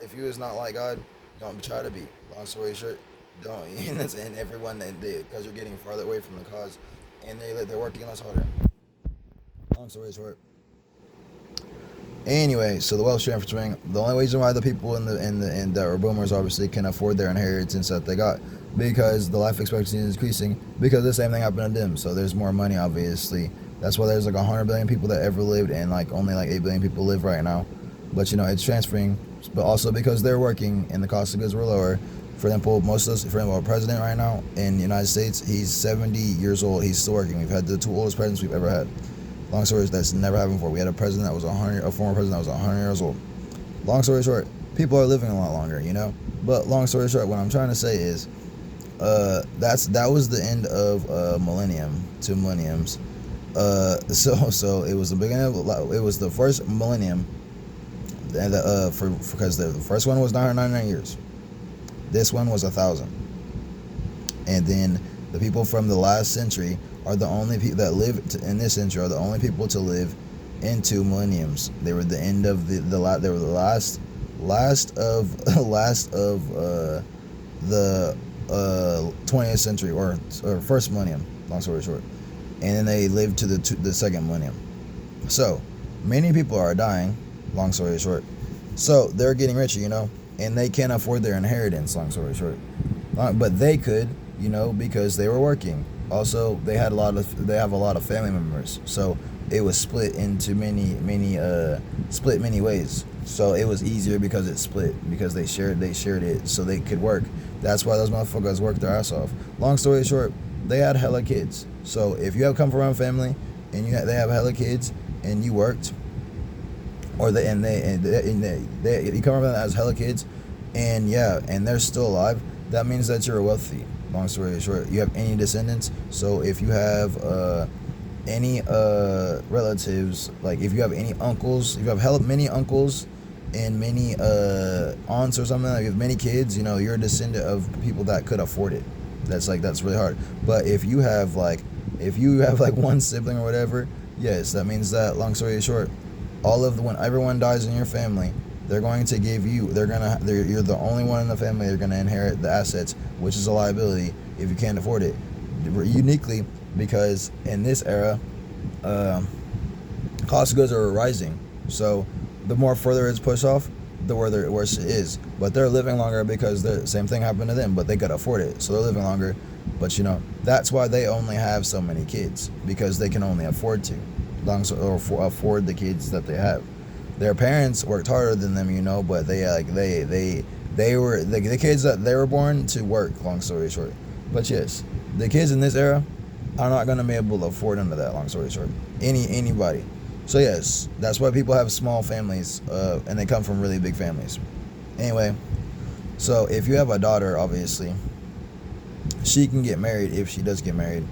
like God, don't try to be. Long story short, don't. And everyone because you're getting farther away from the cause, and they're working less harder. Long story short. Anyway, so the wealth transferring. The only reason why the people in that were boomers obviously can afford their inheritance that they got because the life expectancy is increasing because the same thing happened to them. So there's more money, obviously. That's why there's like 100 billion people that ever lived and like only like 8 billion people live right now. But you know it's transferring, but also because they're working and the cost of goods were lower. For example, our president right now in the United States, he's 70 years old. He's still working. We've had the two oldest presidents we've ever had. Long story short, that's never happened before. We had a former president that was 100 years old. Long story short, people are living a lot longer, you know. But long story short, what I'm trying to say is, that was the end of millennium, 2 millenniums. So it was the beginning of it was the first millennium, and because the first one was 999 years. This one was 1,000, and then the people from the last century are the only people that live in this century are the only people to live in 2 millenniums. They were the end of they were the last of the 20th century or first millennium. Long story short, and then they lived to the second millennium. So many people are dying. Long story short, so they're getting richer, you know, and they can't afford their inheritance. Long story short, but they could, you know, because they were working. Also, they have a lot of family members, so it was split into many ways. So it was easier because it split because they shared it, so they could work. That's why those motherfuckers worked their ass off. Long story short, they had hella kids. So if you have come from a family and they have hella kids and you worked, or you come from that as hella kids, and they're still alive, that means that you're wealthy. Long story short, you have any descendants. So if you have any relatives, like if you have any uncles, if you have many uncles and many aunts or something, like if many kids, you're a descendant of people that could afford it. That's really hard. But if you have like one sibling or whatever, yes, that means that, long story short, when everyone dies in your family, they're going to give you, you're the only one in the family, they're going to inherit the assets, which is a liability if you can't afford it. Uniquely, because in this era, cost of goods are rising. So the more further it's pushed off, the worse it is. But they're living longer because the same thing happened to them, but they could afford it, so they're living longer. But that's why they only have so many kids, because they can only afford to, afford the kids that they have. Their parents worked harder than them, but they were the kids that they were born to work. Long story short, but yes, the kids in this era are not gonna be able to afford none of that. Long story short, anybody. So yes, that's why people have small families, and they come from really big families. Anyway, so if you have a daughter, obviously, she can get married if she does get married,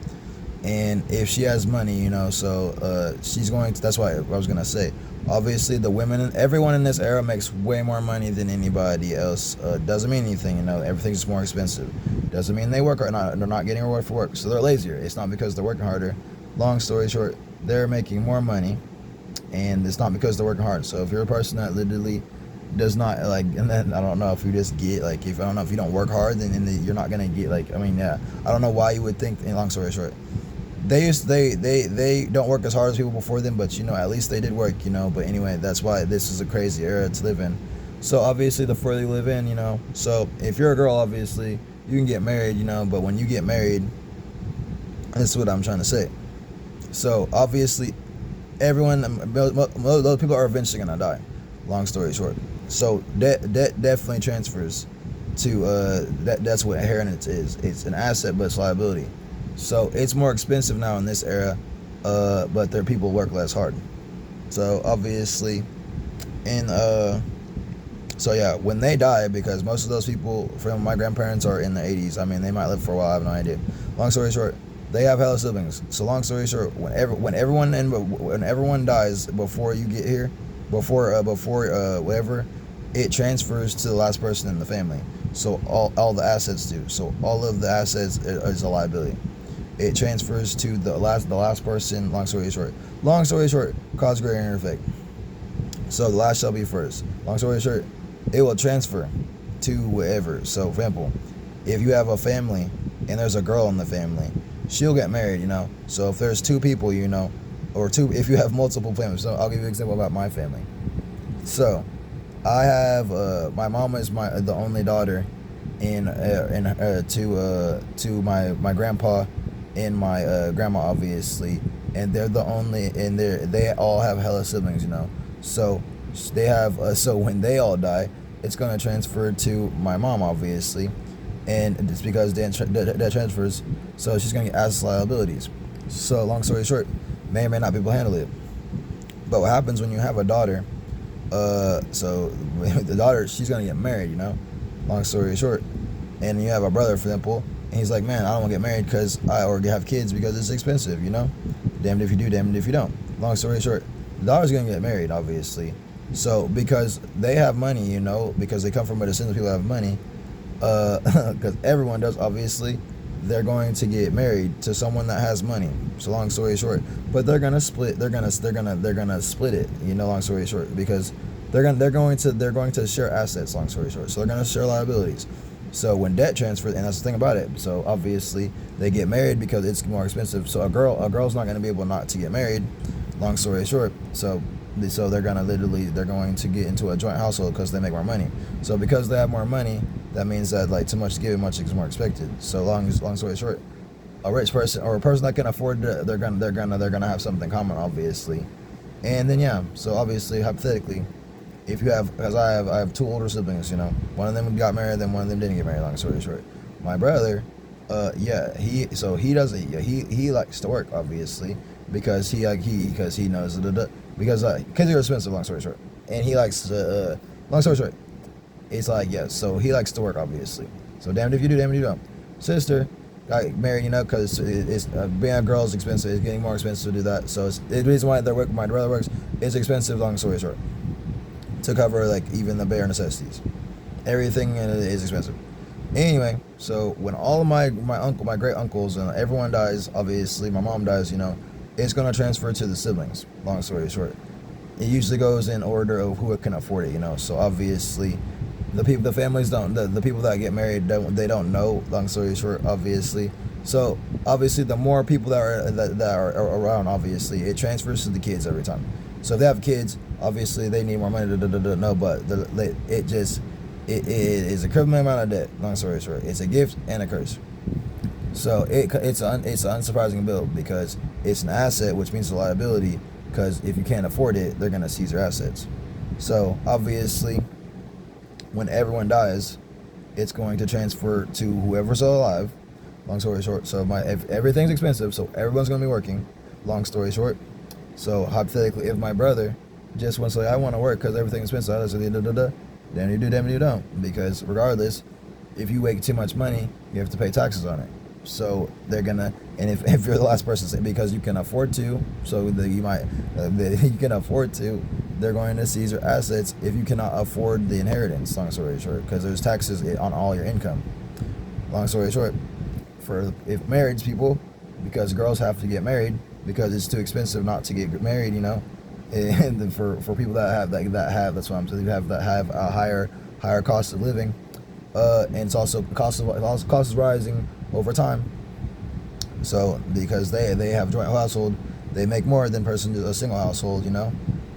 and if she has money, so she's going to. That's why I was gonna say. Obviously, the women, everyone in this era makes way more money than anybody else. Doesn't mean anything, everything's more expensive. Doesn't mean they work or not. They're not getting reward for work, so they're lazier. It's not because they're working harder. Long story short, they're making more money, and it's not because they're working hard. So if you're a person that literally does not and then I don't know if you just get if you don't work hard, then you're not gonna get I don't know why you would think. Long story short, they don't work as hard as people before them, but at least they did work. But anyway, that's why this is a crazy era to live in. So obviously, the further you live in, so if you're a girl, obviously you can get married, but when you get married, this is what I'm trying to say. So obviously, those people are eventually gonna die. Long story short, so debt definitely transfers to that's what inheritance is. It's an asset, but it's liability. So it's more expensive now in this era, but their people work less hard. So obviously, so yeah, when they die, because most of those people from my grandparents are in the 80s. They might live for a while. I have no idea. Long story short, they have hella siblings. So long story short, when everyone dies before you get here, before whatever, it transfers to the last person in the family. So all the assets do. So all of the assets is a liability. It transfers to the last person. Long story short, cause greater effect. So the last shall be first. Long story short, it will transfer to whoever. So for example, if you have a family and there's a girl in the family, she'll get married. So if there's two people, or if you have multiple families. So I'll give you an example about my family. So I have my mom is the only daughter to my grandpa and my grandma, obviously, and they're the only, and they all have hella siblings, so they have so when they all die, it's going to transfer to my mom, obviously, and it's because that transfers, so she's going to get assets, liabilities. So long story short, may or may not be able to handle it. But what happens when you have a daughter, so the daughter, she's going to get married, long story short, and you have a brother, for example, and he's like, man, I don't want to get married because or have kids because it's expensive, damned if you do, damned if you don't. Long story short, the daughter's going to get married, obviously. So because they have money, because they come from a descendant of people that have money, because everyone does, obviously, they're going to get married to someone that has money. So long story short, but they're gonna split. They're gonna split it. Long story short, because they're going to share assets. Long story short, so they're gonna share liabilities. So when debt transfers, and that's the thing about it. So obviously they get married because it's more expensive. So a girl's not gonna be able not to get married. Long story short, so they're going to get into a joint household because they make more money. So because they have more money, that means that too much is given, much is more expected. So long story short, a rich person or a person that can afford they're gonna have something common, obviously. And then yeah, so obviously hypothetically, if you have, because I have two older siblings, one of them got married, then one of them didn't get married. Long story short, my brother, he likes to work, obviously, because he knows because kids are expensive. Long story short, and he likes to long story short, it's so he likes to work, obviously. So damned if you do, damned if you don't. Sister, got married, because it's being a girl is expensive. It's getting more expensive to do that. So the reason why my brother works is expensive. Long story short, to cover like even the bare necessities, everything is expensive. Anyway, so when all of my great uncles and everyone dies, obviously my mom dies, it's gonna transfer to the siblings. Long story short, it usually goes in order of who can afford it. So obviously, the families don't, the people that get married they don't know. Long story short, obviously. So obviously, the more people that are around, obviously, it transfers to the kids every time. So if they have kids, obviously they need more money. No, but it is a criminal amount of debt. Long story short, it's a gift and a curse. So it's an unsurprising bill because it's an asset, which means a liability. Because if you can't afford it, they're gonna seize your assets. So obviously, when everyone dies, it's going to transfer to whoever's still alive. Long story short, so if everything's expensive, so everyone's gonna be working. Long story short, so hypothetically, if my brother just wants to say, I want to work because everything's expensive, I say, then you do, then you don't. Because regardless, if you make too much money, you have to pay taxes on it. So they're gonna, and if you're the last person, because you can afford to, so that you can afford to, they're going to seize your assets if you cannot afford the inheritance. Long story short, because there's taxes on all your income. Long story short, if married people, because girls have to get married because it's too expensive not to get married, and for people that have that's what I'm saying, that have a higher cost of living, and it's also cost is rising over time. So because they have joint household, they make more than a single household.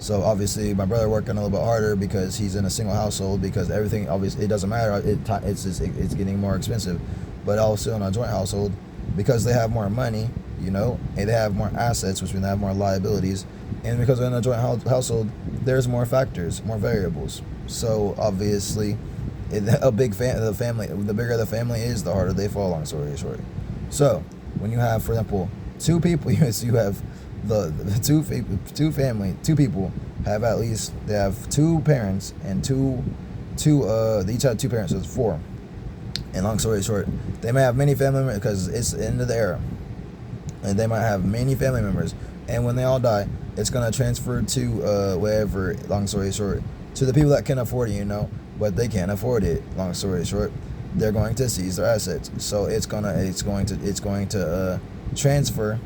So obviously my brother working a little bit harder because he's in a single household, because everything obviously it doesn't matter, it's getting more expensive. But also in a joint household, because they have more money, and they have more assets, which means they have more liabilities, and because in a joint household there's more factors, more variables. So obviously the bigger the family is, the harder they fall. Long story short, so when you have, for example, two people, you have the two people have at least, they have two parents and they each have two parents, so it's four. And long story short, they might have many family members because it's the end of the era, and they might have many family members, and when they all die, it's gonna transfer to wherever. Long story short, to the people that can afford it, but they can't afford it. Long story short, they're going to seize their assets. So it's going to transfer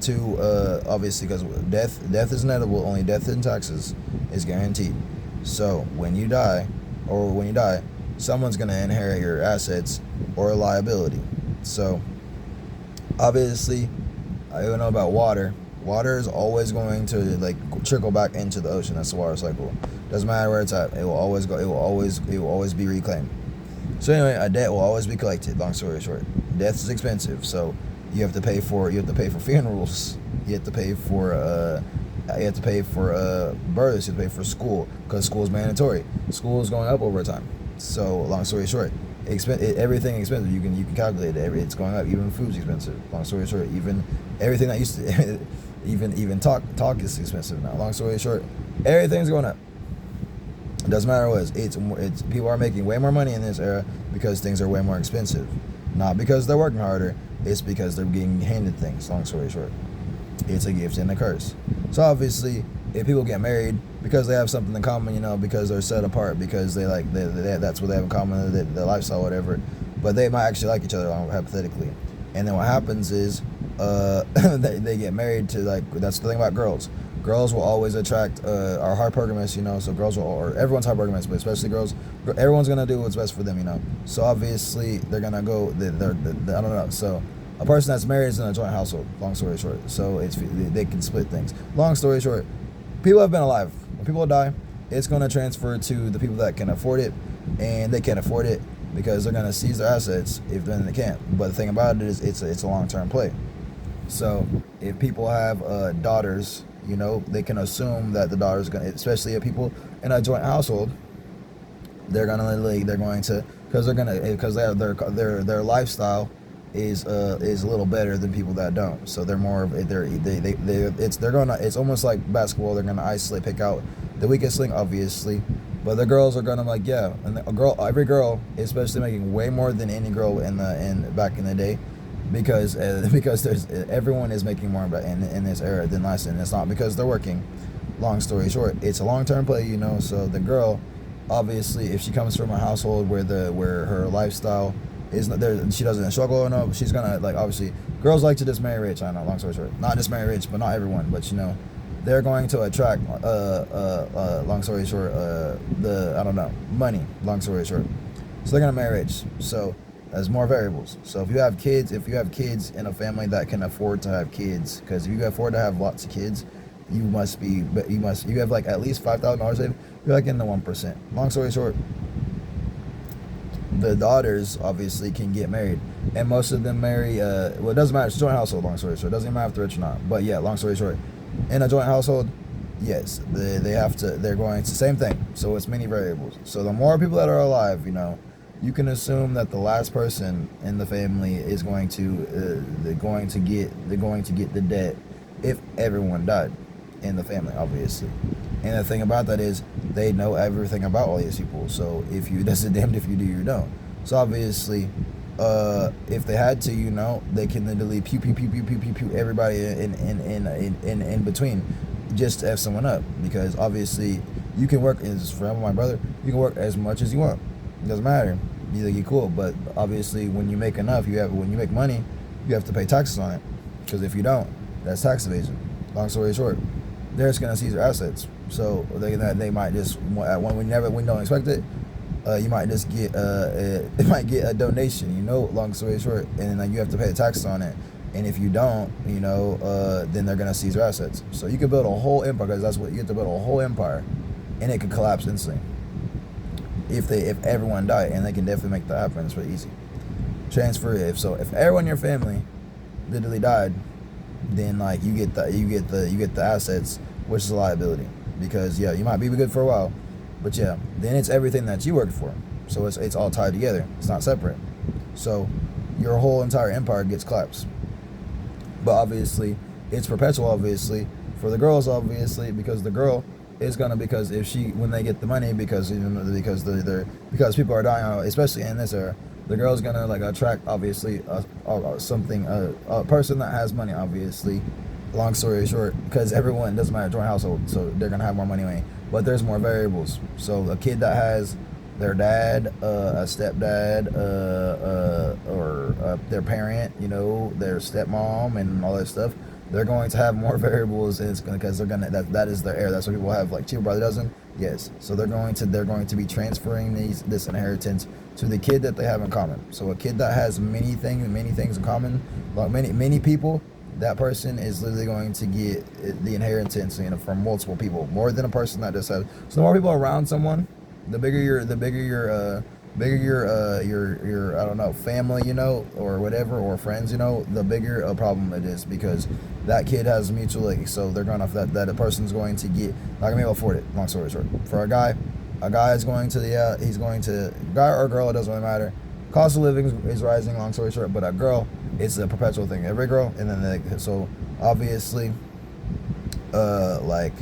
to obviously, because death is inevitable. Only death and taxes is guaranteed. So when you die, someone's going to inherit your assets or a liability. So obviously, I don't know about water. Water is always going to trickle back into the ocean. That's the water cycle. Doesn't matter where it's at. It will always go. It will always be reclaimed. So anyway, a debt will always be collected. Long story short, death is expensive. So you have to pay for funerals. You have to pay for births. You have to pay for school, because school is mandatory. School is going up over time. So long story short, everything expensive. You can calculate it. It's going up. Even food's expensive. Long story short, even everything that used to even talk is expensive now. Long story short, everything's going up. It doesn't matter what it's people are making way more money in this era because things are way more expensive. Not because they're working harder, it's because they're getting handed things. Long story short, it's a gift and a curse. So obviously, if people get married because they have something in common, because they're set apart, because they that's what they have in common, their lifestyle, whatever, but they might actually like each other, hypothetically. And then what happens is they get married to, that's the thing about girls. Girls will always attract are hypergamous, so girls or everyone's hypergamous, but especially girls. Everyone's gonna do what's best for them, So obviously they're gonna go. I don't know. So a person that's married is in a joint household. Long story short, so they can split things. Long story short, people have been alive. When people die, it's gonna transfer to the people that can afford it, and they can't afford it because they're gonna seize their assets if then they can't. But the thing about it is, it's a long-term play. So if people have daughters, they can assume that the daughter's gonna, especially if people in a joint household, they're going to because their lifestyle is a little better than people that don't. So they're more of it's almost like basketball. They're gonna pick out the weakest link, obviously, but the girls are gonna and every girl, especially making way more than any girl back in the day, because there's everyone is making more in this era than last, and it's not because they're working. Long story short, it's a long-term play, you know. So the girl, obviously, if she comes from a household where her lifestyle is not there, she doesn't struggle enough, she's gonna, like, obviously girls like to just marry rich. I know, long story short, not just marry rich, but not everyone, but you know, they're going to attract long story short, the, I don't know, money, long story short. So they're gonna marry rich. So there's more variables. So if you have kids in a family that can afford to have kids, because if you can afford to have lots of kids, you have like at least $5,000 saved, you're like in the 1%. Long story short, the daughters obviously can get married, and most of them marry, well, it doesn't matter, it's a joint household, long story short, it doesn't even matter if they're rich or not, but yeah, long story short, in a joint household, yes, they're going to, same thing, so it's many variables. So the more people that are alive, you know, you can assume that the last person in the family is going to they're going to get the debt if everyone died in the family, obviously. And the thing about that is they know everything about all these people. So that's a damned if you do, you don't. So obviously, if they had to, you know, they can literally pew everybody in between just to F someone up, because obviously you can work, as for example, my brother, you can work as much as you want. It doesn't matter. You think you're cool, but obviously when you make enough, when you make money, you have to pay taxes on it. Because if you don't, that's tax evasion. Long story short, they're just gonna seize your assets. So they might just when you don't expect it, you might just get it might get a donation. You know, long story short, and then you have to pay the taxes on it. And if you don't, you know, then they're gonna seize your assets. So you could build a whole empire, because that's what you get to build, a whole empire, and it could collapse instantly if everyone died, and they can definitely make that happen. It's pretty easy. Transfer if everyone in your family literally died, then like you get the assets, which is a liability, because yeah, you might be good for a while, but yeah, then it's everything that you worked for. So it's all tied together. It's not separate. So your whole entire empire gets collapsed. But obviously, it's perpetual. Obviously, for the girls, obviously, because the girl is gonna, because when they get the money, because because people are dying, especially in this era, the girl's gonna like attract obviously a person that has money, obviously. Long story short, because everyone, doesn't matter, joint household, so they're gonna have more money anyway. But there's more variables. So a kid that has their dad, a stepdad, or their parent, you know, their stepmom, and all that stuff, they're going to have more variables, and it's because that is their heir. That's what people have, like Cheaper Brother doesn't. Yes, so they're going to be transferring this inheritance to the kid that they have in common. So a kid that has many things in common, like many people, that person is literally going to get the inheritance, you know, from multiple people, more than a person that just has. So the more people around someone, the bigger your I don't know, family, you know, or whatever, or friends, you know, the bigger a problem it is, because that kid has mutual aid. So they're going off that a person's going to get, not gonna be able to afford it. Long story short, for a guy is going to he's going to, guy or girl, it doesn't really matter. Cost of living is rising. Long story short, but a girl, it's a perpetual thing. Every girl, and then so obviously, like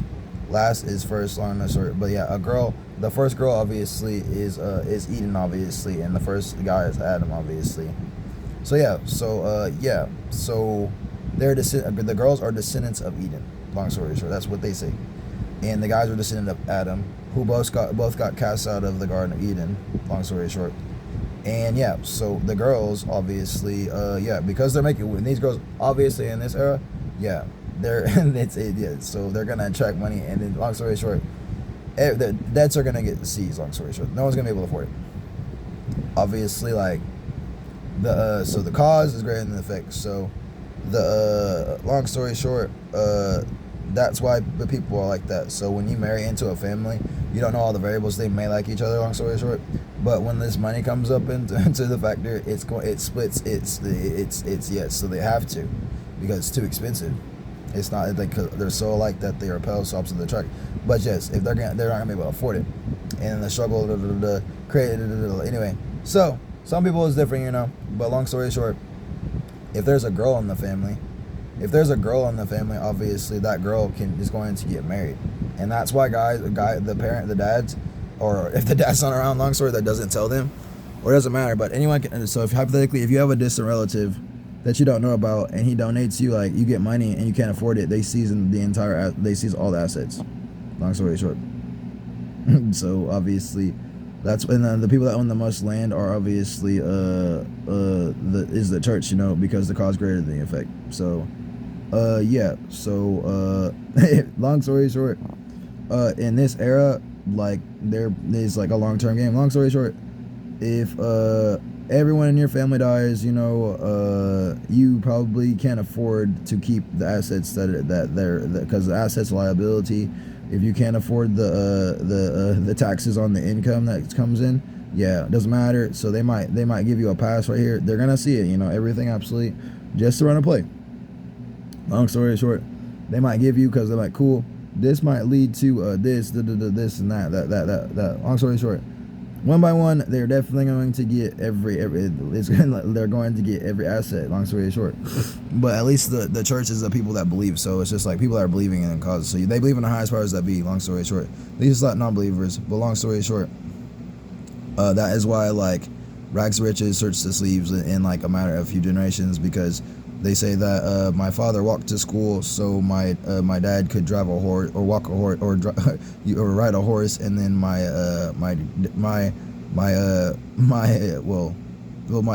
last is first, long and short. But yeah, a girl. The first girl obviously is Eden, obviously, and the first guy is Adam, obviously. So yeah, so they're the girls are descendants of Eden. Long story short, that's what they say, and the guys are descendant of Adam, who both got cast out of the Garden of Eden. Long story short, and yeah, so the girls obviously, because they're making, these girls obviously in this era, yeah, so they're gonna attract money, and then long story short, the debts are gonna get seized. Long story short, no one's gonna be able to afford it. Obviously, like so the cause is greater than the effect. So the long story short, that's why the people are like that. So when you marry into a family, you don't know all the variables. They may like each other. Long story short, but when this money comes up into the factor, it splits. It's yes. So they have to, because it's too expensive. It's not like they're so alike that they repel, so opposite attract. But yes, if they're not gonna be able to afford it, and the struggle to create anyway. So some people is different, you know. But long story short, if there's a girl in the family, obviously that girl is going to get married, and that's why the dads, or if the dad's not around, long story, that doesn't tell them, or it doesn't matter. But anyone can. So if hypothetically, if you have a distant relative that you don't know about, and he donates you, like you get money and you can't afford it, they seize all the assets. Long story short. So obviously, and then the people that own the most land are obviously the church, because the cause greater than the effect. So yeah. So long story short, in this era, like there is like a long-term game. Long story short, if everyone in your family dies, you probably can't afford to keep the assets because the assets liability. If you can't afford the taxes on the income that comes in, yeah, it doesn't matter. So they might give you a pass right here. They're gonna see it, everything absolutely just to run a play. Long story short, they might give you because they're like, cool, this might lead to this and that. Long story short, one by one, they're definitely going to get they're going to get every asset. Long story short, but at least the church is the people that believe. So it's just like people that are believing in causes. So they believe in the highest powers that be. Long story short, these are not non-believers. But long story short, that is why like rags to riches search the sleeves in like a matter of a few generations, because they say that my father walked to school so my dad could drive a horse or walk a horse or ride a horse, and then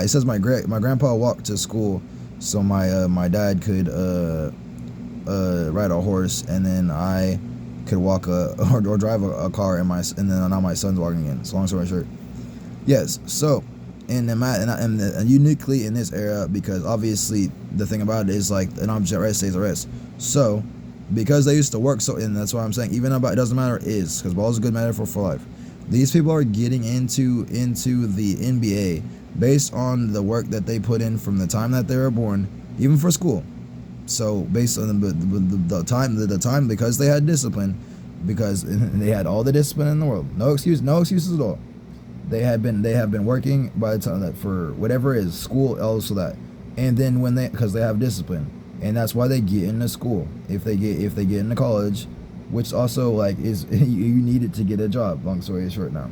it says my grandpa walked to school so my dad could ride a horse, and then I could walk or drive a car, and then now my son's walking in. So long story short, yes. So. And uniquely in this era, because obviously the thing about it is like an object at rest stays at rest. So because they used to work and that's why I'm saying even about it doesn't matter is because ball is a good metaphor for life. These people are getting into the NBA based on the work that they put in from the time that they were born, even for school. So based on the time because they had discipline, because they had all the discipline in the world, no excuses at all. They have been working by the time that for whatever is school, also that, and then because they have discipline, and that's why they get into school. If they get into college, which also like is you need it to get a job. Long story short now.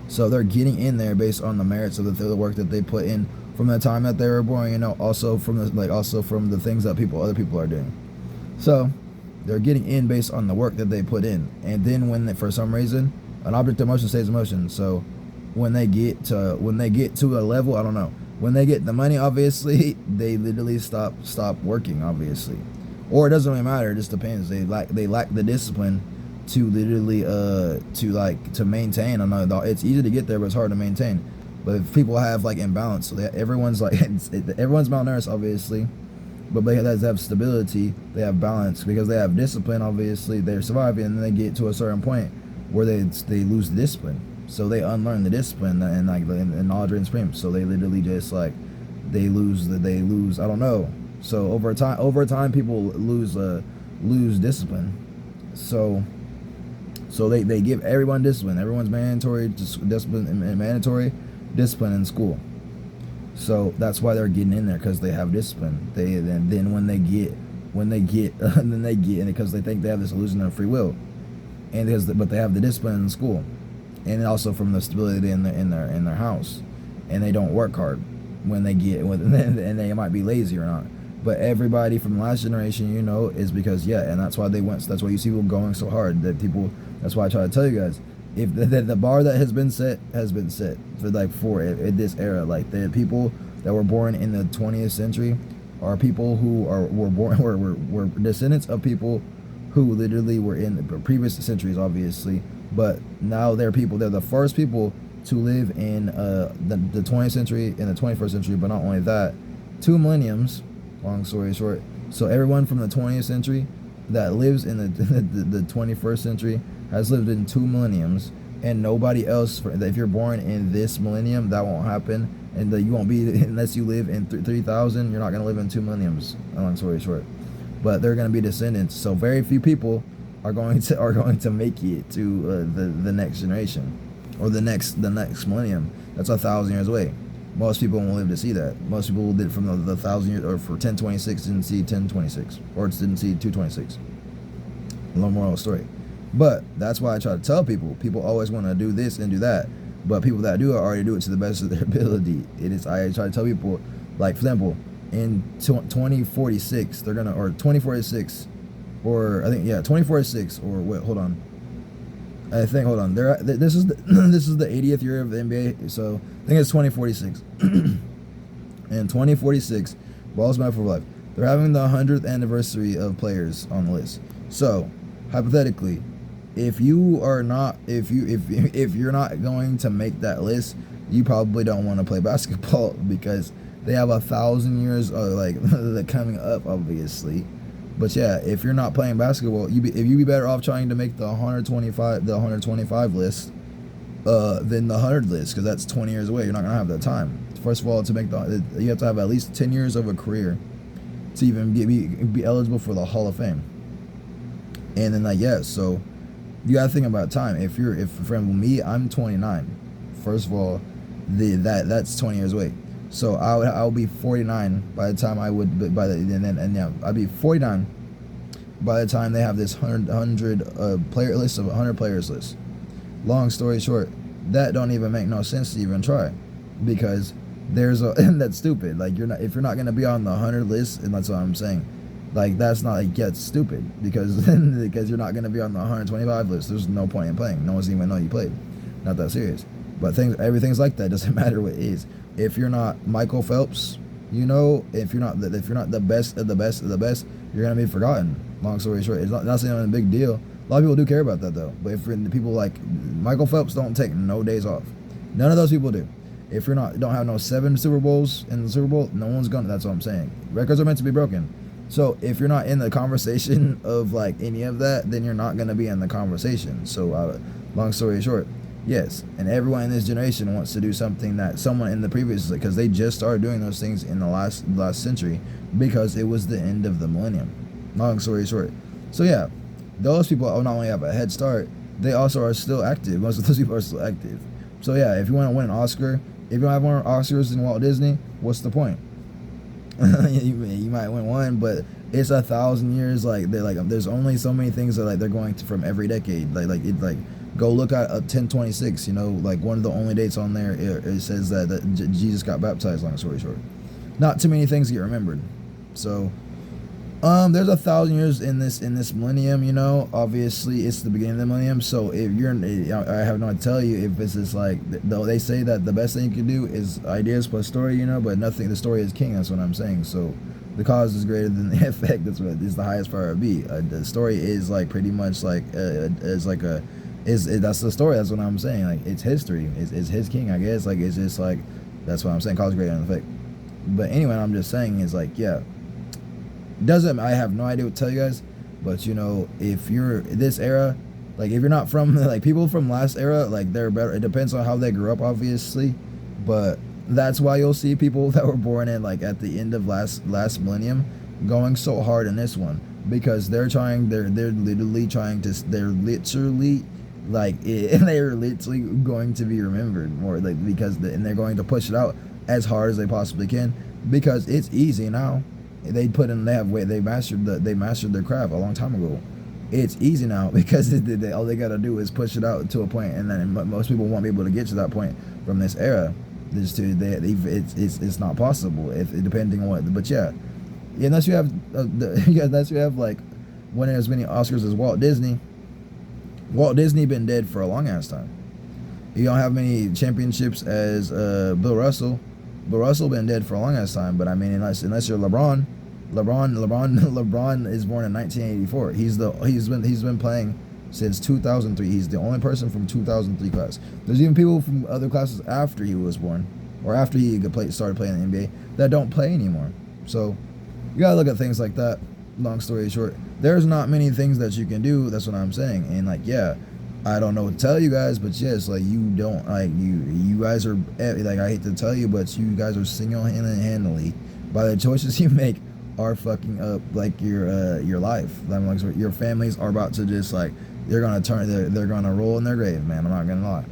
So they're getting in there based on the merits of the work that they put in from the time that they were born. Also from the things that other people are doing. So they're getting in based on the work that they put in, and then for some reason. An object of motion stays in motion. So when they get to a level, I don't know. When they get the money, obviously they literally stop working, obviously, or it doesn't really matter. It just depends. They lack the discipline to literally to maintain. I know it's easy to get there, but it's hard to maintain. But if people have like imbalance, so everyone's malnourished, obviously, but they have stability. They have balance because they have discipline. Obviously, they're surviving, and then they get to a certain point where they lose the discipline, so they unlearn the discipline and like the knowledge and supreme. So they literally just like they lose. I don't know. So over time, people lose discipline. So they give everyone discipline. Everyone's mandatory discipline in school. So that's why they're getting in there, because they have discipline. Then when they get because they think they have this illusion of free will. But they have the discipline in school, and also from the stability in their house, and they don't work hard and they might be lazy or not. But everybody from the last generation, is because and that's why that's why you see people going so hard. That's why I try to tell you guys, if the bar that has been set for this era, like the people that were born in the 20th century are people who were descendants of people who literally were in the previous centuries, obviously, but now they're the first people to live in the 20th century and the 21st century, but not only that, 2 millenniums, long story short. So everyone from the 20th century that lives in the 21st century has lived in 2 millenniums, and nobody else, if you're born in this millennium, that won't happen, and you won't be, unless you live in 3000, you're not going to live in 2 millenniums, long story short. But they're going to be descendants, so very few people are going to make it to the next generation or the next millennium. That's 1,000 years away. Most people won't live to see that. Most people did from the 1,000 years, or for 1026 didn't see 1026, or didn't see 226. A little moral story. But that's why I try to tell people. People always want to do this and do that, but people that do it already do it to the best of their ability. I try to tell people Like for example, in 2046, they're gonna or 2046, or I think 2046 or what? Hold on. I think hold on. This is the, this is the 80th year of the NBA, so I think it's 2046. In 2046, balls matter for life. They're having the 100th anniversary of players on the list. So, hypothetically, if you are not, if you're not going to make that list, you probably don't want to play basketball because they have 1,000 years like coming up, obviously. But yeah, if you're not playing basketball, you'd be better off trying to make the 125 list than the 100 list, because that's 20 years away. You're not gonna have that time. First of all, to make you have to have at least 10 years of a career to even be eligible for the Hall of Fame. And then like so you gotta think about time. If for example me, I'm 29. First of all, that's 20 years away. So I'll be 49 by the time I'd be 49 by the time they have this 100 player list of 100 players list. Long story short, that don't even make no sense to even try, because there's a that's stupid. Like if you're not gonna be on the 100 list, and that's what I'm saying. Like that's not that's stupid, because you're not gonna be on the 125 list. There's no point in playing. No one's even know you played. Not that serious. But everything's like that. Doesn't matter what it is. If you're not Michael Phelps, if you're not the best of the best of the best, you're gonna be forgotten. Long story short, it's not saying a big deal. A lot of people do care about that though. But if the people like Michael Phelps don't take no days off. None of those people do. If you're don't have no 7 Super Bowls in the Super Bowl, no one's gonna. That's what I'm saying. Records are meant to be broken. So if you're not in the conversation of like any of that, then you're not gonna be in the conversation. So long story short, yes, and everyone in this generation wants to do something that someone in the previous, because they just started doing those things in the last century, because it was the end of the millennium. Long story short, so yeah, those people not only have a head start, they also are still active. Most of those people are still active. So yeah, if you want to win an Oscar, if you don't have more Oscars than Walt Disney, what's the point? you might win one, but it's 1,000 years. Like there's only so many things that they're going to from every decade. Go look at 1026. Like one of the only dates on there, it says that Jesus got baptized. Long story short, not too many things get remembered. So there's 1,000 years in this millennium. Obviously it's the beginning of the millennium. So if I have no to tell you if this is like, though they say that the best thing you can do is ideas plus story. But nothing. The story is king. That's what I'm saying. So the cause is greater than the effect. That's what is the highest priority. The story is like pretty much like that's the story. That's what I'm saying. Like it's history. It's his king. I guess. Like it's just like that's what I'm saying. Cause is greater than the effect. But anyway, I'm just saying is like I have no idea what to tell you guys, but if you're this era, like if you're not from like people from last era, like they're better. It depends on how they grew up, obviously, but that's why you'll see people that were born in like at the end of last millennium going so hard in this one, because they're literally going to be remembered more, like because and they're going to push it out as hard as they possibly can, because it's easy now. They mastered their craft a long time ago. It's easy now because all they gotta do is push it out to a point, and then most people won't be able to get to that point from this era. It's not possible depending on what. But unless you have like winning as many Oscars as Walt Disney. Walt Disney been dead for a long ass time. You don't have many championships as Bill Russell. Bill Russell been dead for a long ass time. But I mean, unless you're LeBron is born in 1984. He's been playing since 2003. He's the only person from 2003 class. There's even people from other classes after he was born, or after he started playing in the NBA, that don't play anymore. So you gotta look at things like that. Long story short, there's not many things that you can do. That's what I'm saying. And I don't know what to tell you guys, but yes, like you don't like you guys are like, I hate to tell you, but you guys are single-handedly by the choices you make are fucking up like your life. Like your families are about to just like they're gonna roll in their grave, man. I'm not gonna lie.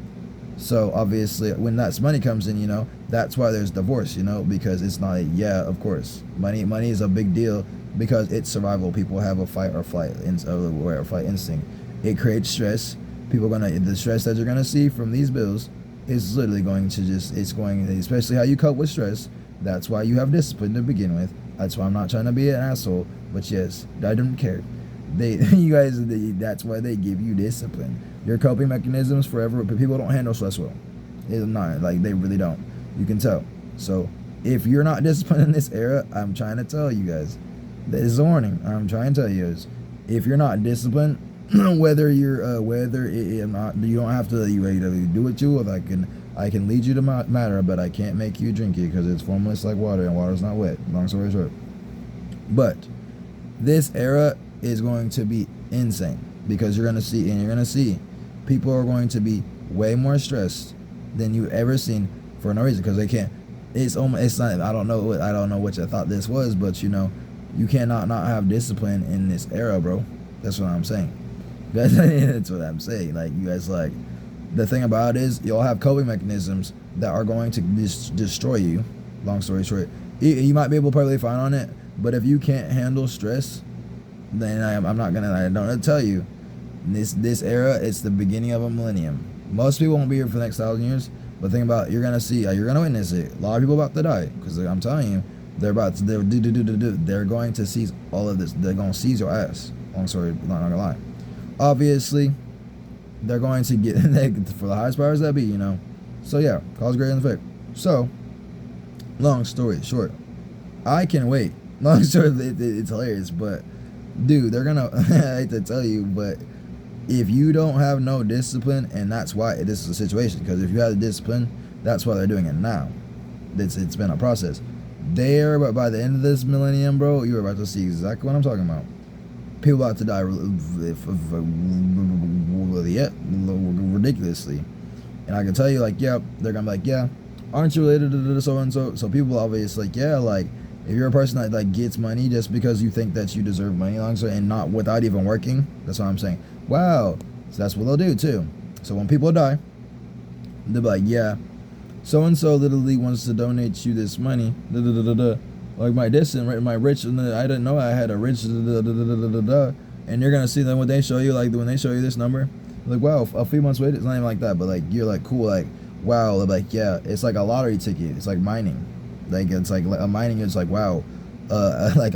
So obviously when that money comes in, that's why there's divorce, because it's not of course money is a big deal because it's survival. People have a fight or flight instinct. It creates stress. The stress that you're gonna see from these bills is literally going to especially how you cope with stress That's why you have discipline to begin with. That's why I'm not trying to be an asshole. But yes, I don't care. You guys, that's why they give you discipline. Your coping mechanisms forever, but people don't handle stress well. It's not, like, they really don't. You can tell. So if you're not disciplined in this era, I'm trying to tell you guys. This is a warning. I'm trying to tell you guys. If you're not disciplined, whether you're not, you don't have to. You do what you will. I can lead you to matter, but I can't make you drink it because it's formless like water, and water's not wet. Long story short. But this era is going to be insane because you're gonna see people are going to be way more stressed than you've ever seen for no reason because they can't. It's not. I don't know what you thought this was, but you know, you cannot not have discipline in this era, bro. That's what I'm saying. That's what I'm saying. Like, you guys, like, the thing about it is you'll have coping mechanisms that are going to destroy you. Long story short, you might be able to probably fine on it, but if you can't handle stress, then I don't know to tell you. This era, it's the beginning of a millennium. Most people won't be here for the next 1,000 years, but think about it, you're gonna witness it. A lot of people about to die because I'm telling you, they're going to seize all of this. They're gonna seize your ass. Long story, not gonna lie. Obviously, they're going to get for the highest powers that be, you know. So yeah, cause greater than effect. So, long story short, I can wait. Long story, it's hilarious, but dude, they're gonna. I hate to tell you, but if you don't have no discipline, and that's why this is a situation. Because if you have the discipline, that's why they're doing it now. It's been a process. But by the end of this millennium, bro, you're about to see exactly what I'm talking about. People about to die ridiculously. And I can tell you, like, yeah, they're gonna be like, yeah, aren't you related to so and so? So people obviously, like, yeah, like, if you're a person that, like, gets money just because you think that you deserve money, and not without even working, that's what I'm saying. Wow. So that's what they'll do too. So when people die, they'll be like, yeah, so and so literally wants to donate you this money. Like my distant, my rich, and I didn't know I had a rich, and you're gonna see them when they show you, like, when they show you this number, like, wow, a few months later, it's not even like that, but like, you're like, cool, like, wow, like, yeah, it's like a lottery ticket, it's like mining, like, it's like a mining, it's like, wow, like,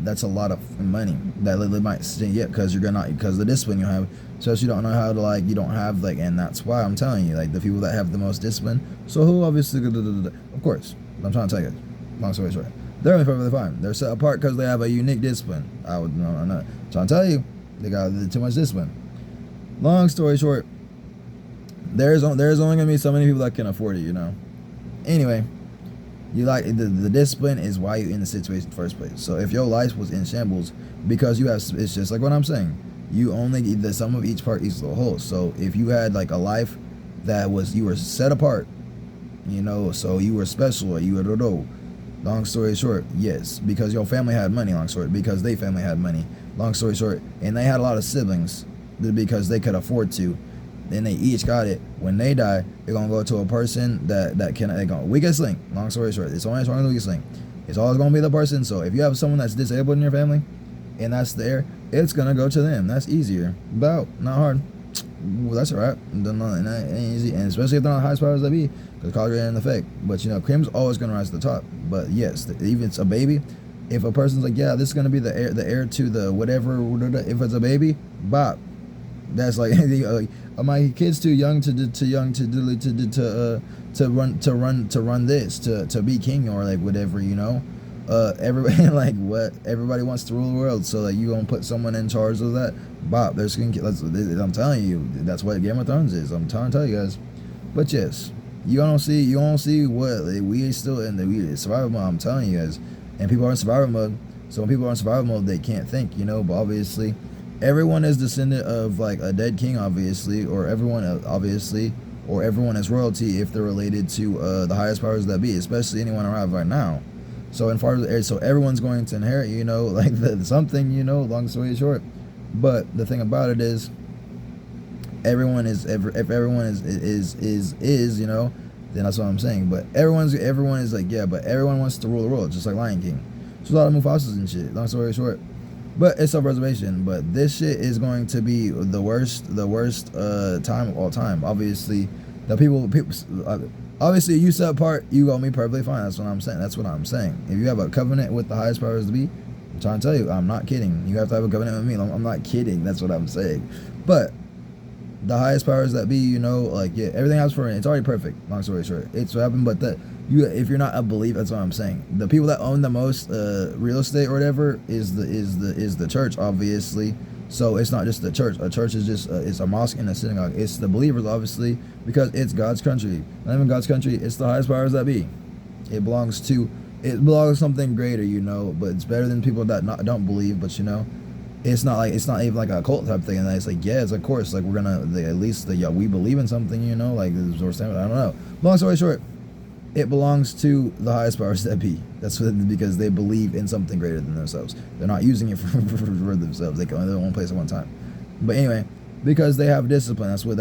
that's a lot of money that they might get because because the discipline you have, so you don't know how to, like, you don't have, like, and that's why I'm telling you, like, the people that have the most discipline, so who obviously, of course, I'm trying to tell you. Long story short, they're only perfectly fine. They're set apart because they have a unique discipline. I'm not trying to tell you, they got too much discipline. Long story short, there's only gonna be so many people that can afford it, you know. Anyway, you like the discipline is why you're in the situation in the first place. So if your life was in shambles because you have, it's just like what I'm saying. You only the sum of each part equals the whole. So if you had, like, a life that you were set apart, you know, so you were special, or you were long story short, yes, because your family had money, long story, because they family had money, long story short, and they had a lot of siblings because they could afford to, and they each got it. When they die, they're gonna go to a person that can, they're gonna, weakest link, long story short, it's only as strong as the weakest link. It's always gonna be the person. So if you have someone that's disabled in your family, and that's the heir, it's gonna go to them. That's easier. Not hard. Well, that's alright. Ain't easy, and especially if they're not the highest powers that be, because cause greater than effect. But you know, cream's always gonna rise to the top. But yes, even if it's a baby, if a person's like, yeah, this is gonna be the heir to the whatever, if it's a baby, bop. That's like, my kid's too young to run this, to be king, or like whatever, you know. Everybody like what everybody wants to rule the world, so like you gonna put someone in charge of that, bop. I'm telling you, that's what Game of Thrones is. I'm trying to tell you guys. But yes, you don't see what, like, we still in the survival mode. I'm telling you guys, and people are in survival mode. So when people are in survival mode, they can't think, you know. But obviously, everyone is descendant of, like, a dead king, obviously, or everyone is royalty if they're related to the highest powers that be, especially anyone around right now. So so everyone's going to inherit, you know, like something, you know. Long story short, but the thing about it is, if everyone is, you know, then that's what I'm saying. But everyone is like, yeah, but everyone wants to rule the world, just like Lion King. So a lot of Mufasa's and shit. Long story short, but it's self-preservation. But this shit is going to be the worst time of all time. Obviously, the people Obviously, you set apart, you gonna be perfectly fine. That's what I'm saying. That's what I'm saying. If you have a covenant with the highest powers to be, I'm trying to tell you, I'm not kidding. You have to have a covenant with me. I'm not kidding. That's what I'm saying. But the highest powers that be, you know, like, yeah, everything happens for it. It's already perfect. Long story short, it's what happened. But if you're not a believer, that's what I'm saying. The people that own the most real estate or whatever is the church, obviously. So it's not just the church. A church is just it's a mosque and a synagogue. It's the believers, obviously, because it's God's country. Not even God's country. It's the highest powers that be. It belongs to something greater, you know. But it's better than people that don't believe. But you know, it's not even like a cult type thing. And it's like, yeah, it's of course, like we're gonna at least we believe in something, you know, like I don't know. Long story short, it belongs to the highest powers that be. That's because they believe in something greater than themselves. They're not using it for themselves. They can only one place at one time. But anyway, because they have discipline. That's what.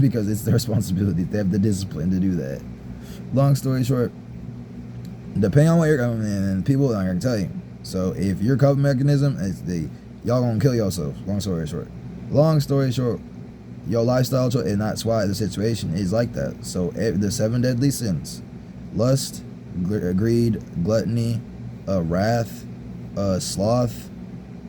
Because it's their responsibility. They have the discipline to do that. Long story short, depending on what you're coming in, and people I can tell you. So if your coping mechanism is y'all gonna kill yourself. Long story short. Your lifestyle choice, and that's why the situation is like that. So the 7 deadly sins: lust, greed, gluttony, wrath, sloth.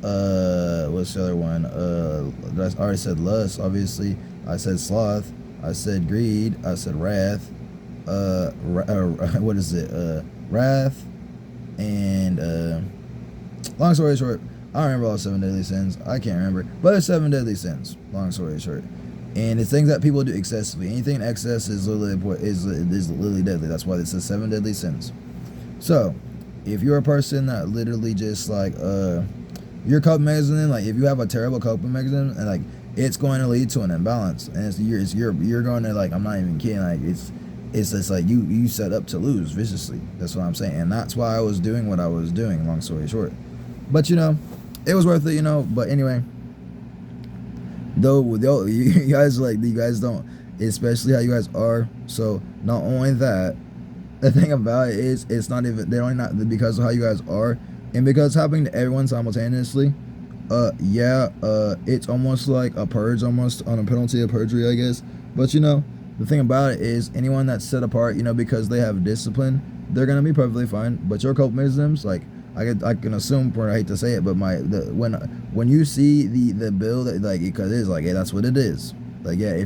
What's the other one? I already said lust. Obviously, I said sloth. I said greed. I said wrath. What is it? Wrath, and long story short, I don't remember all 7 deadly sins. I can't remember, but there's 7 deadly sins. Long story short. And it's things that people do excessively. Anything in excess is literally deadly. That's why it says 7 deadly sins. So, if you're a person that literally just like your coping mechanism, like if you have a terrible coping mechanism, and like it's going to lead to an imbalance, and you're going to, like, I'm not even kidding, like it's just like you set up to lose viciously. That's what I'm saying, and that's why I was doing what I was doing. Long story short, but you know, it was worth it, you know. But anyway. Though you guys don't, especially how you guys are. So not only that, the thing about it is it's not even, they're only not because of how you guys are, and because it's happening to everyone simultaneously. It's almost like a purge, almost on a penalty of perjury, I guess. But you know, the thing about it is anyone that's set apart, you know, because they have discipline, they're gonna be perfectly fine. But your coping mechanisms, like I can assume, I hate to say it, but when you see the bill, that, like, because it's like, yeah, that's what it is. Like, yeah,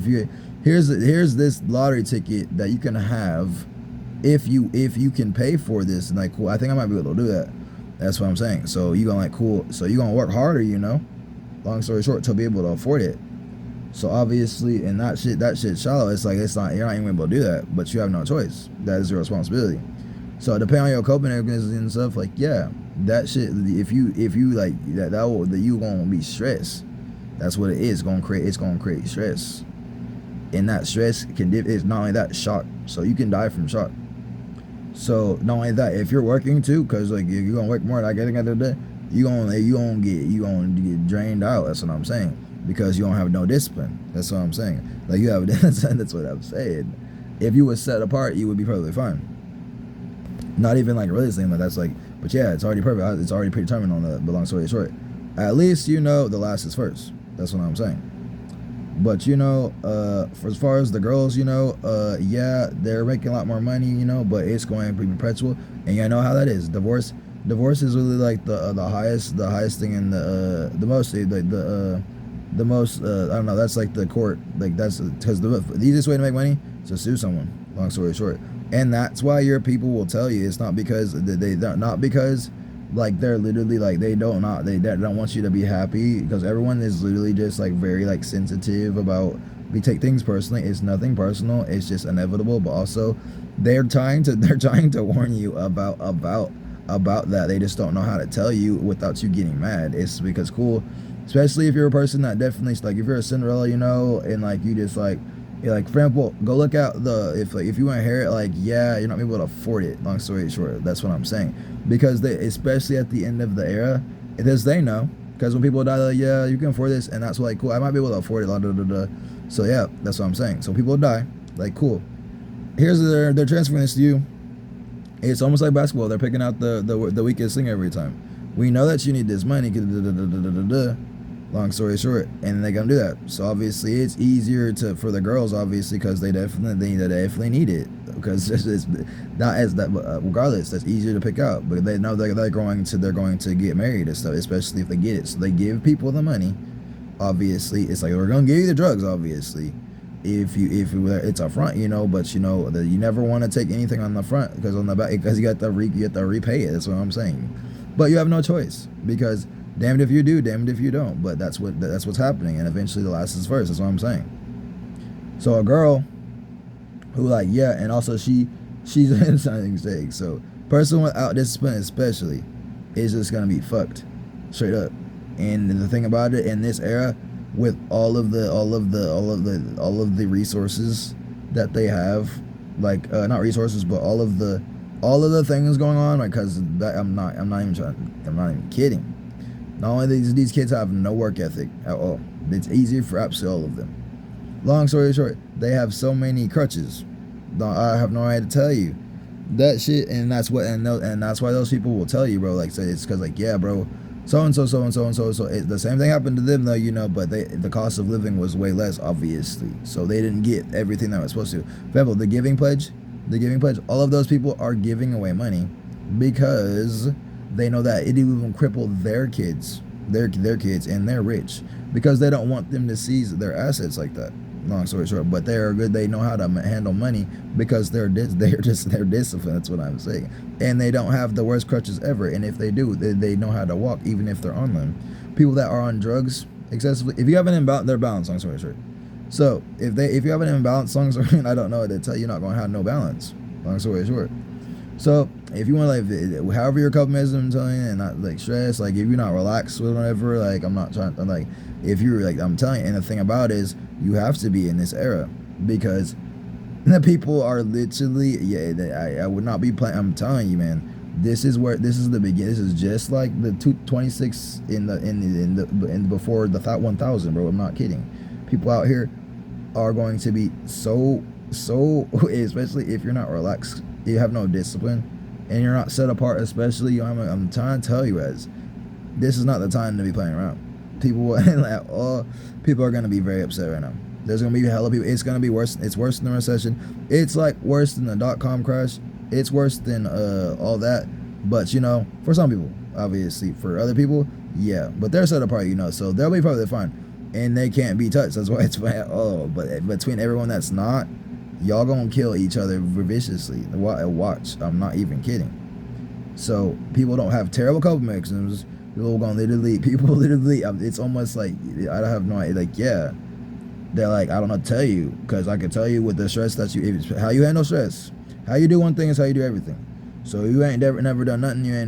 here's this lottery ticket that you can have if you can pay for this, and like, cool, I think I might be able to do that. That's what I'm saying. So you gonna, like, cool, so you gonna work harder, you know. Long story short, to be able to afford it. So obviously, and that shit shallow. It's like, you're not even able to do that, but you have no choice. That is your responsibility. So depending on your coping mechanisms and stuff, like, yeah, that shit. If you like that you gonna be stressed. That's what it is. It's gonna create stress, and that stress it's not only that, shock. So you can die from shock. So not only that, if you're working too, because like you're gonna work more, like I think I did that, you gonna get drained out. That's what I'm saying, because you don't have no discipline. That's what I'm saying. Like you have that's what I'm saying. If you were set apart, you would be perfectly fine. Not even like really saying, but that's like, but yeah, it's already perfect. It's already predetermined on that. But long story short, at least you know the last is first. That's what I'm saying. But you know, for as far as the girls, you know, yeah, they're making a lot more money, you know, but it's going to be perpetual, and you know how that is. Divorce is really like the highest thing in the most the most I don't know. That's like the court, like that's because the easiest way to make money is to sue someone. Long story short. And that's why your people will tell you it's not because not because like they're literally like they don't want you to be happy, because everyone is literally just like very like sensitive about, we take things personally. It's nothing personal, it's just inevitable. But also they're trying to warn you about that. They just don't know how to tell you without you getting mad. It's because cool, especially if you're a person that definitely, like if you're a Cinderella, you know, and like you just like, yeah, like for example, go look at if you inherit, like, yeah, you're not able to afford it. Long story short, that's what I'm saying. Because they, especially at the end of the era, because they know, because when people die, they're like, yeah, you can afford this, and that's like, cool, I might be able to afford it. So yeah, that's what I'm saying. So people die, like, cool. Here's they're transferring this to you. It's almost like basketball. They're picking out the weakest thing every time. We know that you need this money. Long story short, and they're gonna do that. So obviously it's easier for the girls, obviously, because they definitely need it. because it's not as that. Regardless, that's easier to pick out. But they know they're going to get married and stuff, especially if they get it. So they give people the money. Obviously, it's like we're gonna give you the drugs. Obviously, if it's up front, but you never want to take anything on the front because on the back, because you have to repay it. That's what I'm saying. But you have no choice because damned if you do, damned if you don't. But that's what's happening, and eventually the last is first. That's what I'm saying. So a girl who and also she's in something saying. So person without discipline especially is just gonna be fucked straight up. And the thing about it in this era, with all of the resources that they have, not resources, but all of the things going on, because I'm not even kidding. Not only these kids have no work ethic at all. It's easier for absolutely all of them. Long story short, they have so many crutches. I have no idea to tell you that shit, and that's why those people will tell you, bro. Say it's because yeah, bro. So and so. The same thing happened to them though, but the cost of living was way less, obviously. So they didn't get everything that was supposed to. For example, the giving pledge, all of those people are giving away money because they know that it even cripple their kids, and they're rich because they don't want them to seize their assets like that. Long story short, but they're good. They know how to handle money because they're disciplined. That's what I'm saying, and they don't have the worst crutches ever. And if they do, they know how to walk even if they're on them. People that are on drugs excessively, if you have an imbalance, they're balanced. Long story short, so if you have an imbalance, long story, I don't know what to tell you. You're not going to have no balance. Long story short. So if you want however your coping mechanism, I'm telling you, and not stress, if you're not relaxed with whatever, I'm not trying, if you're I'm telling you, and the thing about it is you have to be in this era because the people are literally, I would not be playing. I'm telling you, man, this is the beginning. This is just like the 226 in the before the 1000, bro. I'm not kidding. People out here are going to be so, especially if you're not relaxed. You have no discipline, and you're not set apart. Especially, I'm trying to tell you, this is not the time to be playing around. People are gonna be very upset right now. There's gonna be hella people. It's gonna be worse. It's worse than the recession. It's worse than the .com crash. It's worse than all that. But for some people, obviously, for other people, yeah. But they're set apart, so they'll be probably fine, and they can't be touched. That's why it's fine. Oh, but between everyone that's not. Y'all gonna kill each other viciously. Watch, I'm not even kidding. So people don't have terrible coping mechanisms. People literally, it's almost I have no idea. They're I don't know what to tell you, because I can tell you with the stress how you handle stress. How you do one thing is how you do everything. So you ain't never done nothing. You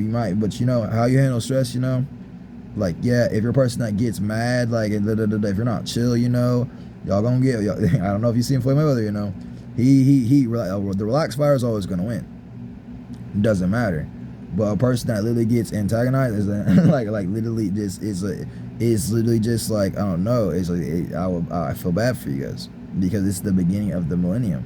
might, but how you handle stress. If you're a person that gets mad, if you're not chill, y'all gonna get. I don't know if you seen Floyd Mayweather. The relaxed fighter is always gonna win. It doesn't matter. But a person that literally gets antagonized is literally just is literally just I don't know. I feel bad for you guys because it's the beginning of the millennium.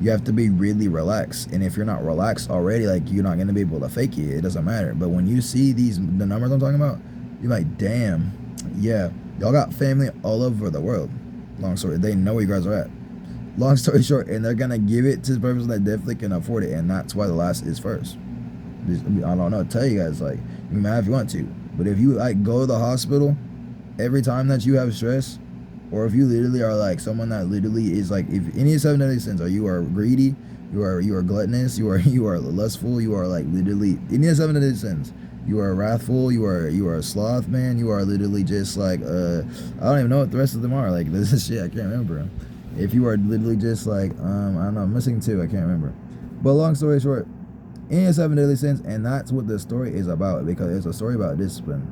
You have to be really relaxed, and if you're not relaxed already, you're not gonna be able to fake it. It doesn't matter. But when you see the numbers I'm talking about, you're like, damn, yeah, y'all got family all over the world. Long story, they know where you guys are at. Long story short, and they're gonna give it to the person that definitely can afford it, and that's why the last is first. I don't know, tell you guys, you can mad if you want to, but if you go to the hospital every time that you have stress, or if you literally are someone that literally is if any 7 deadly sins, or you are greedy, you are gluttonous, you are lustful, you are literally any 7 deadly sins. You are wrathful. You are a sloth, man. You are literally just I don't even know what the rest of them are. This is shit. I can't remember. If you are literally just I don't know. I'm missing 2. I can't remember. But long story short, any 7 deadly sins, and that's what the story is about, because it's a story about discipline,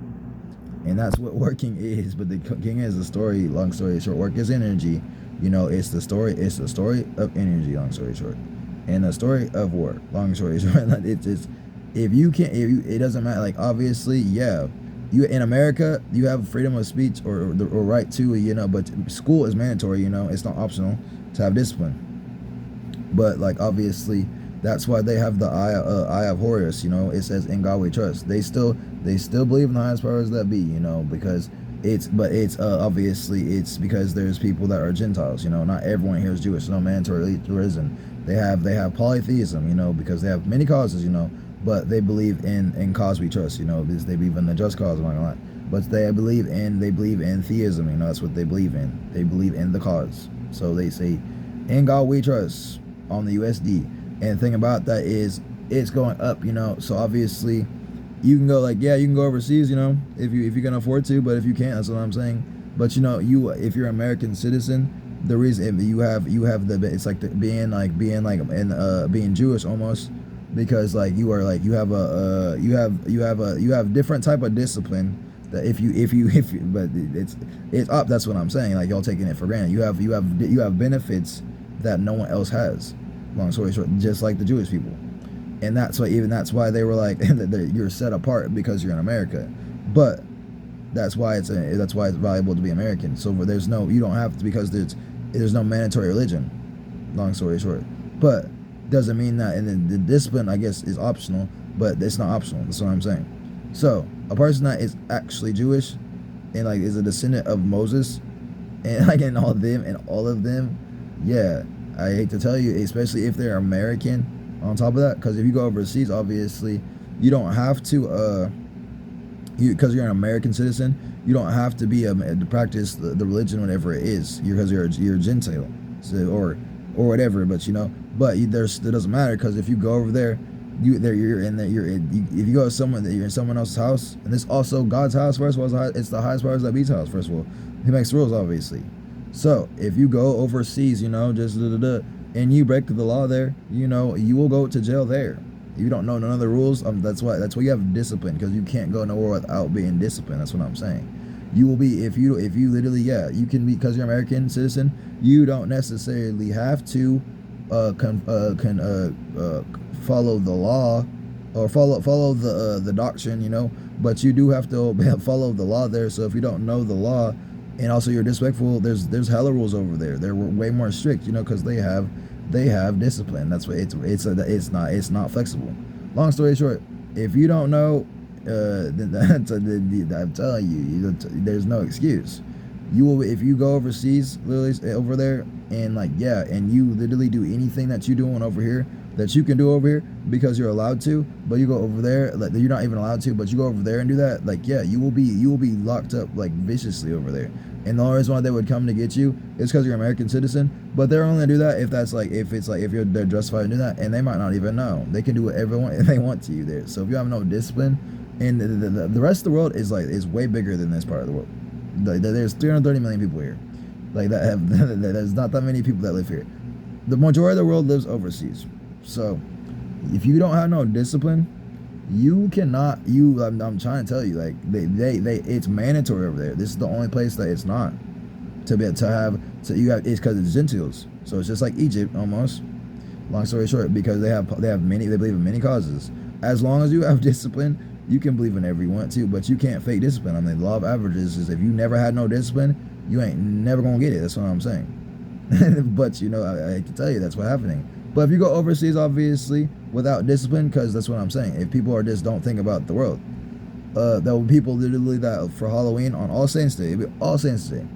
and that's what working is. But the king is the story. Long story short, work is energy. It's the story. It's the story of energy. Long story short, and the story of work. Long story short, it's. It doesn't matter. Obviously, yeah, you in America, you have freedom of speech or right to, but school is mandatory. It's not optional to have discipline. But obviously, that's why they have the eye of Horus. It says in God we trust. They still believe in the highest powers that be. Because it's obviously it's because there's people that are Gentiles. Not everyone here is Jewish. No mandatory religion. They have polytheism, because they have many causes, but they believe in cause we trust, because they believe in the just cause, I'm not gonna lie. But they believe in theism, that's what they believe in. They believe in the cause. So they say, in God we trust on the USD. And the thing about that is it's going up, so obviously you can go you can go overseas, if you can afford to, but if you can't, that's what I'm saying. But if you're an American citizen, the reason you have it's like being Jewish almost, because you have different type of discipline that if you but it's up, that's what I'm saying. Like, y'all taking it for granted. You have benefits that no one else has. Long story short, just like the Jewish people. And that's why they were like you're set apart because you're in America. But that's why it's valuable to be American. So you don't have to, because there's no mandatory religion. Long story short. But doesn't mean that, and the discipline, I guess, is optional, but it's not optional. That's what I'm saying. So a person that is actually Jewish and is a descendant of Moses, and and all of them, yeah, I hate to tell you, especially if they're American. On top of that, because if you go overseas, obviously you don't have to because you're an American citizen, you don't have to to practice the religion, whatever it is, because you're a Gentile, so, or whatever. But that doesn't matter, because if you go over there, if you go to someone that you're in someone else's house, and it's also God's house. First of all, it's the highest powers that be's house. First of all, He makes rules, obviously. So if you go overseas, just and you break the law there, you will go to jail there. You don't know none of the rules. That's why you have discipline, because you can't go nowhere without being disciplined. That's what I'm saying. You will be, if you literally, you can be, because you're an American citizen. You don't necessarily have to follow the law or follow the doctrine, but you do have to follow the law there. So if you don't know the law, and also you're disrespectful, there's hella rules over there. They're way more strict, because they have discipline. That's what it's not flexible. Long story short, if you don't know, I'm telling you, there's no excuse. You will, if you go overseas, literally over there, and and you literally do anything that you doing over here that you can do over here because you're allowed to, but you go over there, you're not even allowed to, but you go over there and do that, you will be locked up viciously over there. And the only reason why they would come to get you is because you're an American citizen. But they're only gonna do that if they're justified in doing that, and they might not even know. They can do whatever they want to you there. So if you have no discipline, and the rest of the world is way bigger than this part of the world. There's 330 million people here. There's not that many people that live here. The majority of the world lives overseas. So if you don't have no discipline, you cannot. I'm trying to tell you, it's mandatory over there. This is the only place that it's not to have. So it's because it's Gentiles. So it's just like Egypt almost. Long story short, because they believe in many causes. As long as you have discipline, you can believe in whatever you want to, but you can't fake discipline. The law of averages is, if you never had no discipline, you ain't never gonna get it. That's what I'm saying. But I hate to tell you, that's what's happening. But if you go overseas, obviously, without discipline, because that's what I'm saying. If people don't think about the world, there will be people literally that for Halloween on All Saints Day, it'll be All Saints Day,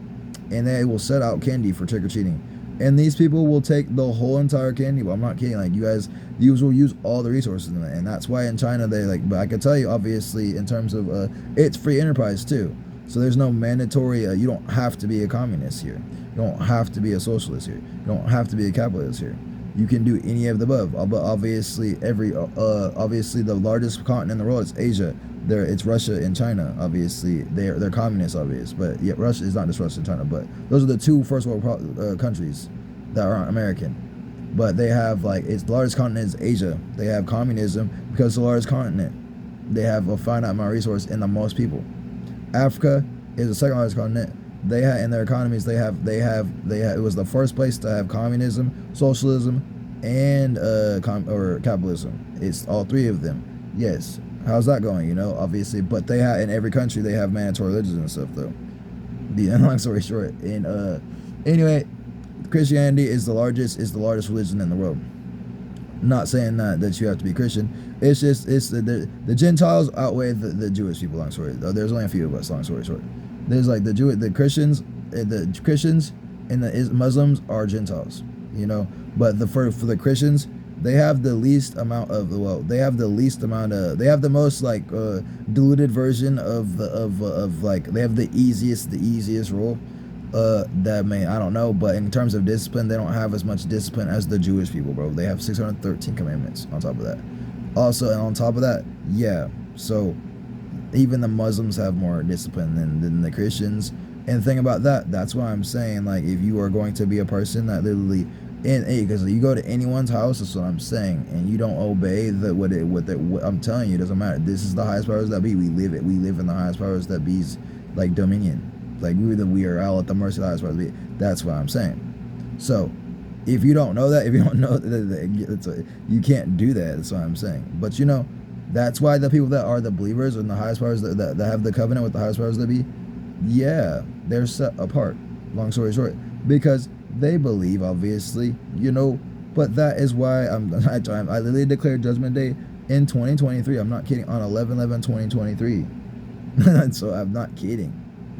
and they will set out candy for trick or treating, and these people will take the whole entire candy. Well, I'm not kidding. You guys, will use all the resources in it, and that's why in China they But I can tell you, obviously, in terms of it's free enterprise too. So there's no mandatory. You don't have to be a communist here. You don't have to be a socialist here. You don't have to be a capitalist here. You can do any of the above. But obviously, obviously the largest continent in the world is Asia. It's Russia and China. Obviously, they're communists, obvious. But yeah, Russia is not just Russia and China. But those are the two first world countries that aren't American. But they have it's the largest continent is Asia. They have communism because it's the largest continent. They have a finite amount of resource and the most people. Africa is the second largest continent. They have in their economies. It was the first place to have communism, socialism, and capitalism. It's all three of them. Yes. How's that going? Obviously, but they have in every country they have mandatory religions and stuff though. Long story short, and anyway, Christianity is the largest religion in the world. Not saying that you have to be Christian. It's just the Gentiles outweigh the Jewish people. Long story. There's only a few of us. Long story short. There's the Christians and the Muslims are Gentiles. you know. But for the Christians, they have the least amount of they have the least amount of, they have the most like diluted version of like, they have the easiest rule. That may, I don't know, but in terms of discipline, they don't have as much discipline as the Jewish people, bro. They have 613 commandments on top of that. Also, and on top of that, yeah, so even the Muslims have more discipline than the Christians. And the thing about that, that's why I'm saying, like, if you are going to be a person that literally, because you go to anyone's house, that's what I'm saying, and you don't obey what I'm telling you, it doesn't matter. This is the highest powers that be. We live in the highest powers that be's like dominion. Like we are all at the mercy of the highest powers that be. That's what I'm saying. So if you don't know that, if you don't know that, you can't do that. That's what I'm saying. But you know, that's why the people that are the believers and the highest powers that have the covenant with the highest powers that be, yeah, they're set apart. Long story short, because they believe, obviously, you know. But that is why I literally declared Judgment Day in 2023. I'm not kidding. On 11/11/2023. So I'm not kidding.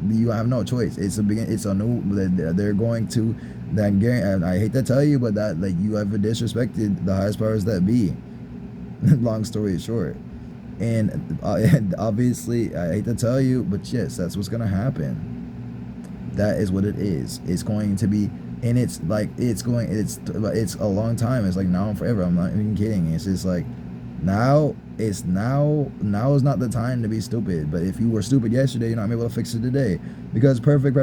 You have no choice. It's a new. They're going to. That I hate to tell you, but that, like, you have disrespected the highest powers that be. Long story short, and obviously, I hate to tell you, but yes, that's what's gonna happen. That is what it is. It's going to be, and it's like it's a long time. It's like now and forever. I'm not even kidding. It's just like now is not the time to be stupid. But if you were stupid yesterday, you're not able to fix it today, because perfect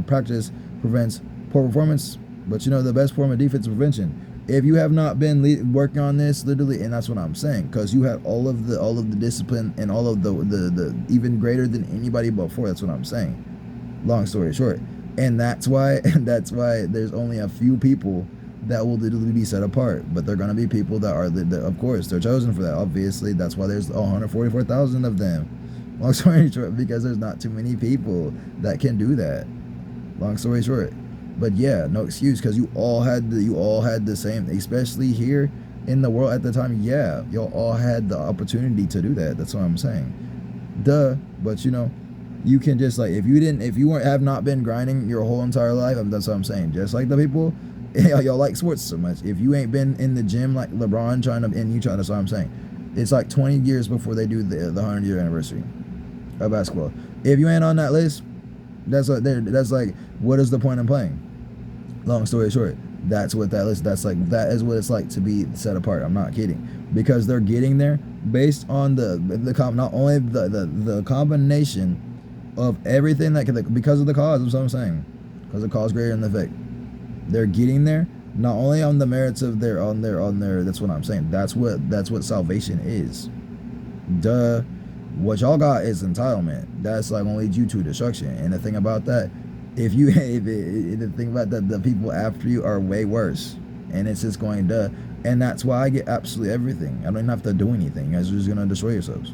practice prevents poor performance. But you know, the best form of defense is prevention. If you have not been working on this, literally, and that's what I'm saying, because you had all of the discipline and all of the even greater than anybody before. That's what I'm saying. Long story short, and that's why there's only a few people that will literally be set apart. But they're gonna be people that are, of course, they're chosen for that. Obviously, that's why there's 144,000 of them. Long story short, because there's not too many people that can do that. Long story short. But yeah, no excuse, because you all had the same, especially here in the world at the time. Yeah, y'all all had the opportunity to do that. That's what I'm saying. Duh. But you know, you can just, like, if you have not been grinding your whole entire life, that's what I'm saying. Just like the people, y'all like sports so much. If you ain't been in the gym like LeBron that's what I'm saying. It's like 20 years before they do the 100-year anniversary of basketball. If you ain't on that list, that's like, what is the point in playing? Long story short, that's what that list. That is what it's like to be set apart. I'm not kidding, because they're getting there based on not only the combination of everything because of the cause. That's what I'm saying. Because the cause greater than the effect. They're getting there not only on the merits of their. That's what I'm saying. That's what salvation is. Duh. What y'all got is entitlement. That's like gonna lead you to destruction. And the thing about that, the thing about that, the people after you are way worse, and it's just going to, and that's why I get absolutely everything. I don't even have to do anything. You guys are just gonna destroy yourselves.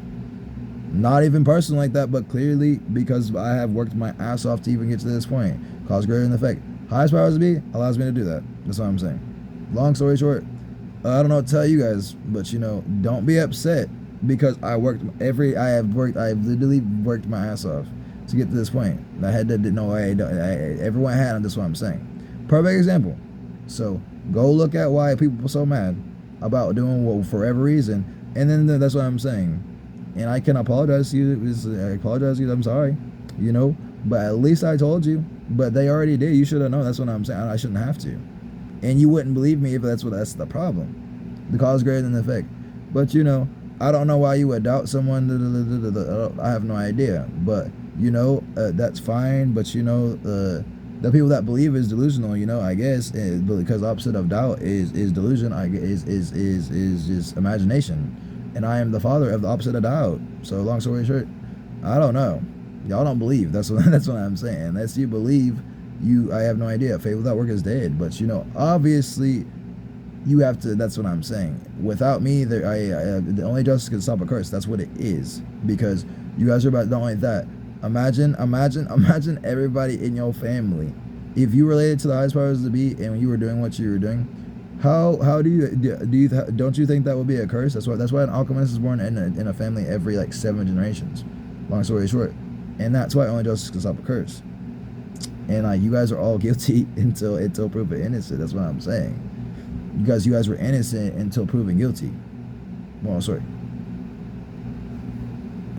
Not even personal like that, but clearly because I have worked my ass off to even get to this point. Cause greater than effect. Highest powers to be allows me to do that. That's what I'm saying. Long story short, I don't know what to tell you guys, but you know, don't be upset, because I have literally worked my ass off to get to this point. I had to know everyone had them. That's what I'm saying. Perfect example. So go look at why people are so mad about doing what for every reason, and then that's what I'm saying. And I can apologize to you. I apologize to you. I'm sorry. You know, but at least I told you. But they already did. You should have known. That's what I'm saying. I shouldn't have to. And you wouldn't believe me if that's the problem. The cause greater than the effect. But you know, I don't know why you would doubt someone. I have no idea. But you know, that's fine. But you know, the people that believe is delusional. You know, I guess, because opposite of doubt is delusion. Is just imagination. And I am the father of the opposite of doubt. So long story short, I don't know. Y'all don't believe. That's what I'm saying. Unless you believe, I have no idea. Faith without work is dead. But you know, obviously, you have to. That's what I'm saying. Without me, the only justice can stop a curse. That's what it is. Because you guys are about, not only that. Imagine everybody in your family. If you related to the highest powers to be, and when you were doing what you were doing, how do you don't you think that would be a curse? That's why an alchemist is born in a family every like 7 generations. Long story short, and that's why only justice can stop a curse. And like you guys are all guilty until proven innocent. That's what I'm saying. You guys were innocent until proven guilty. Well, sorry,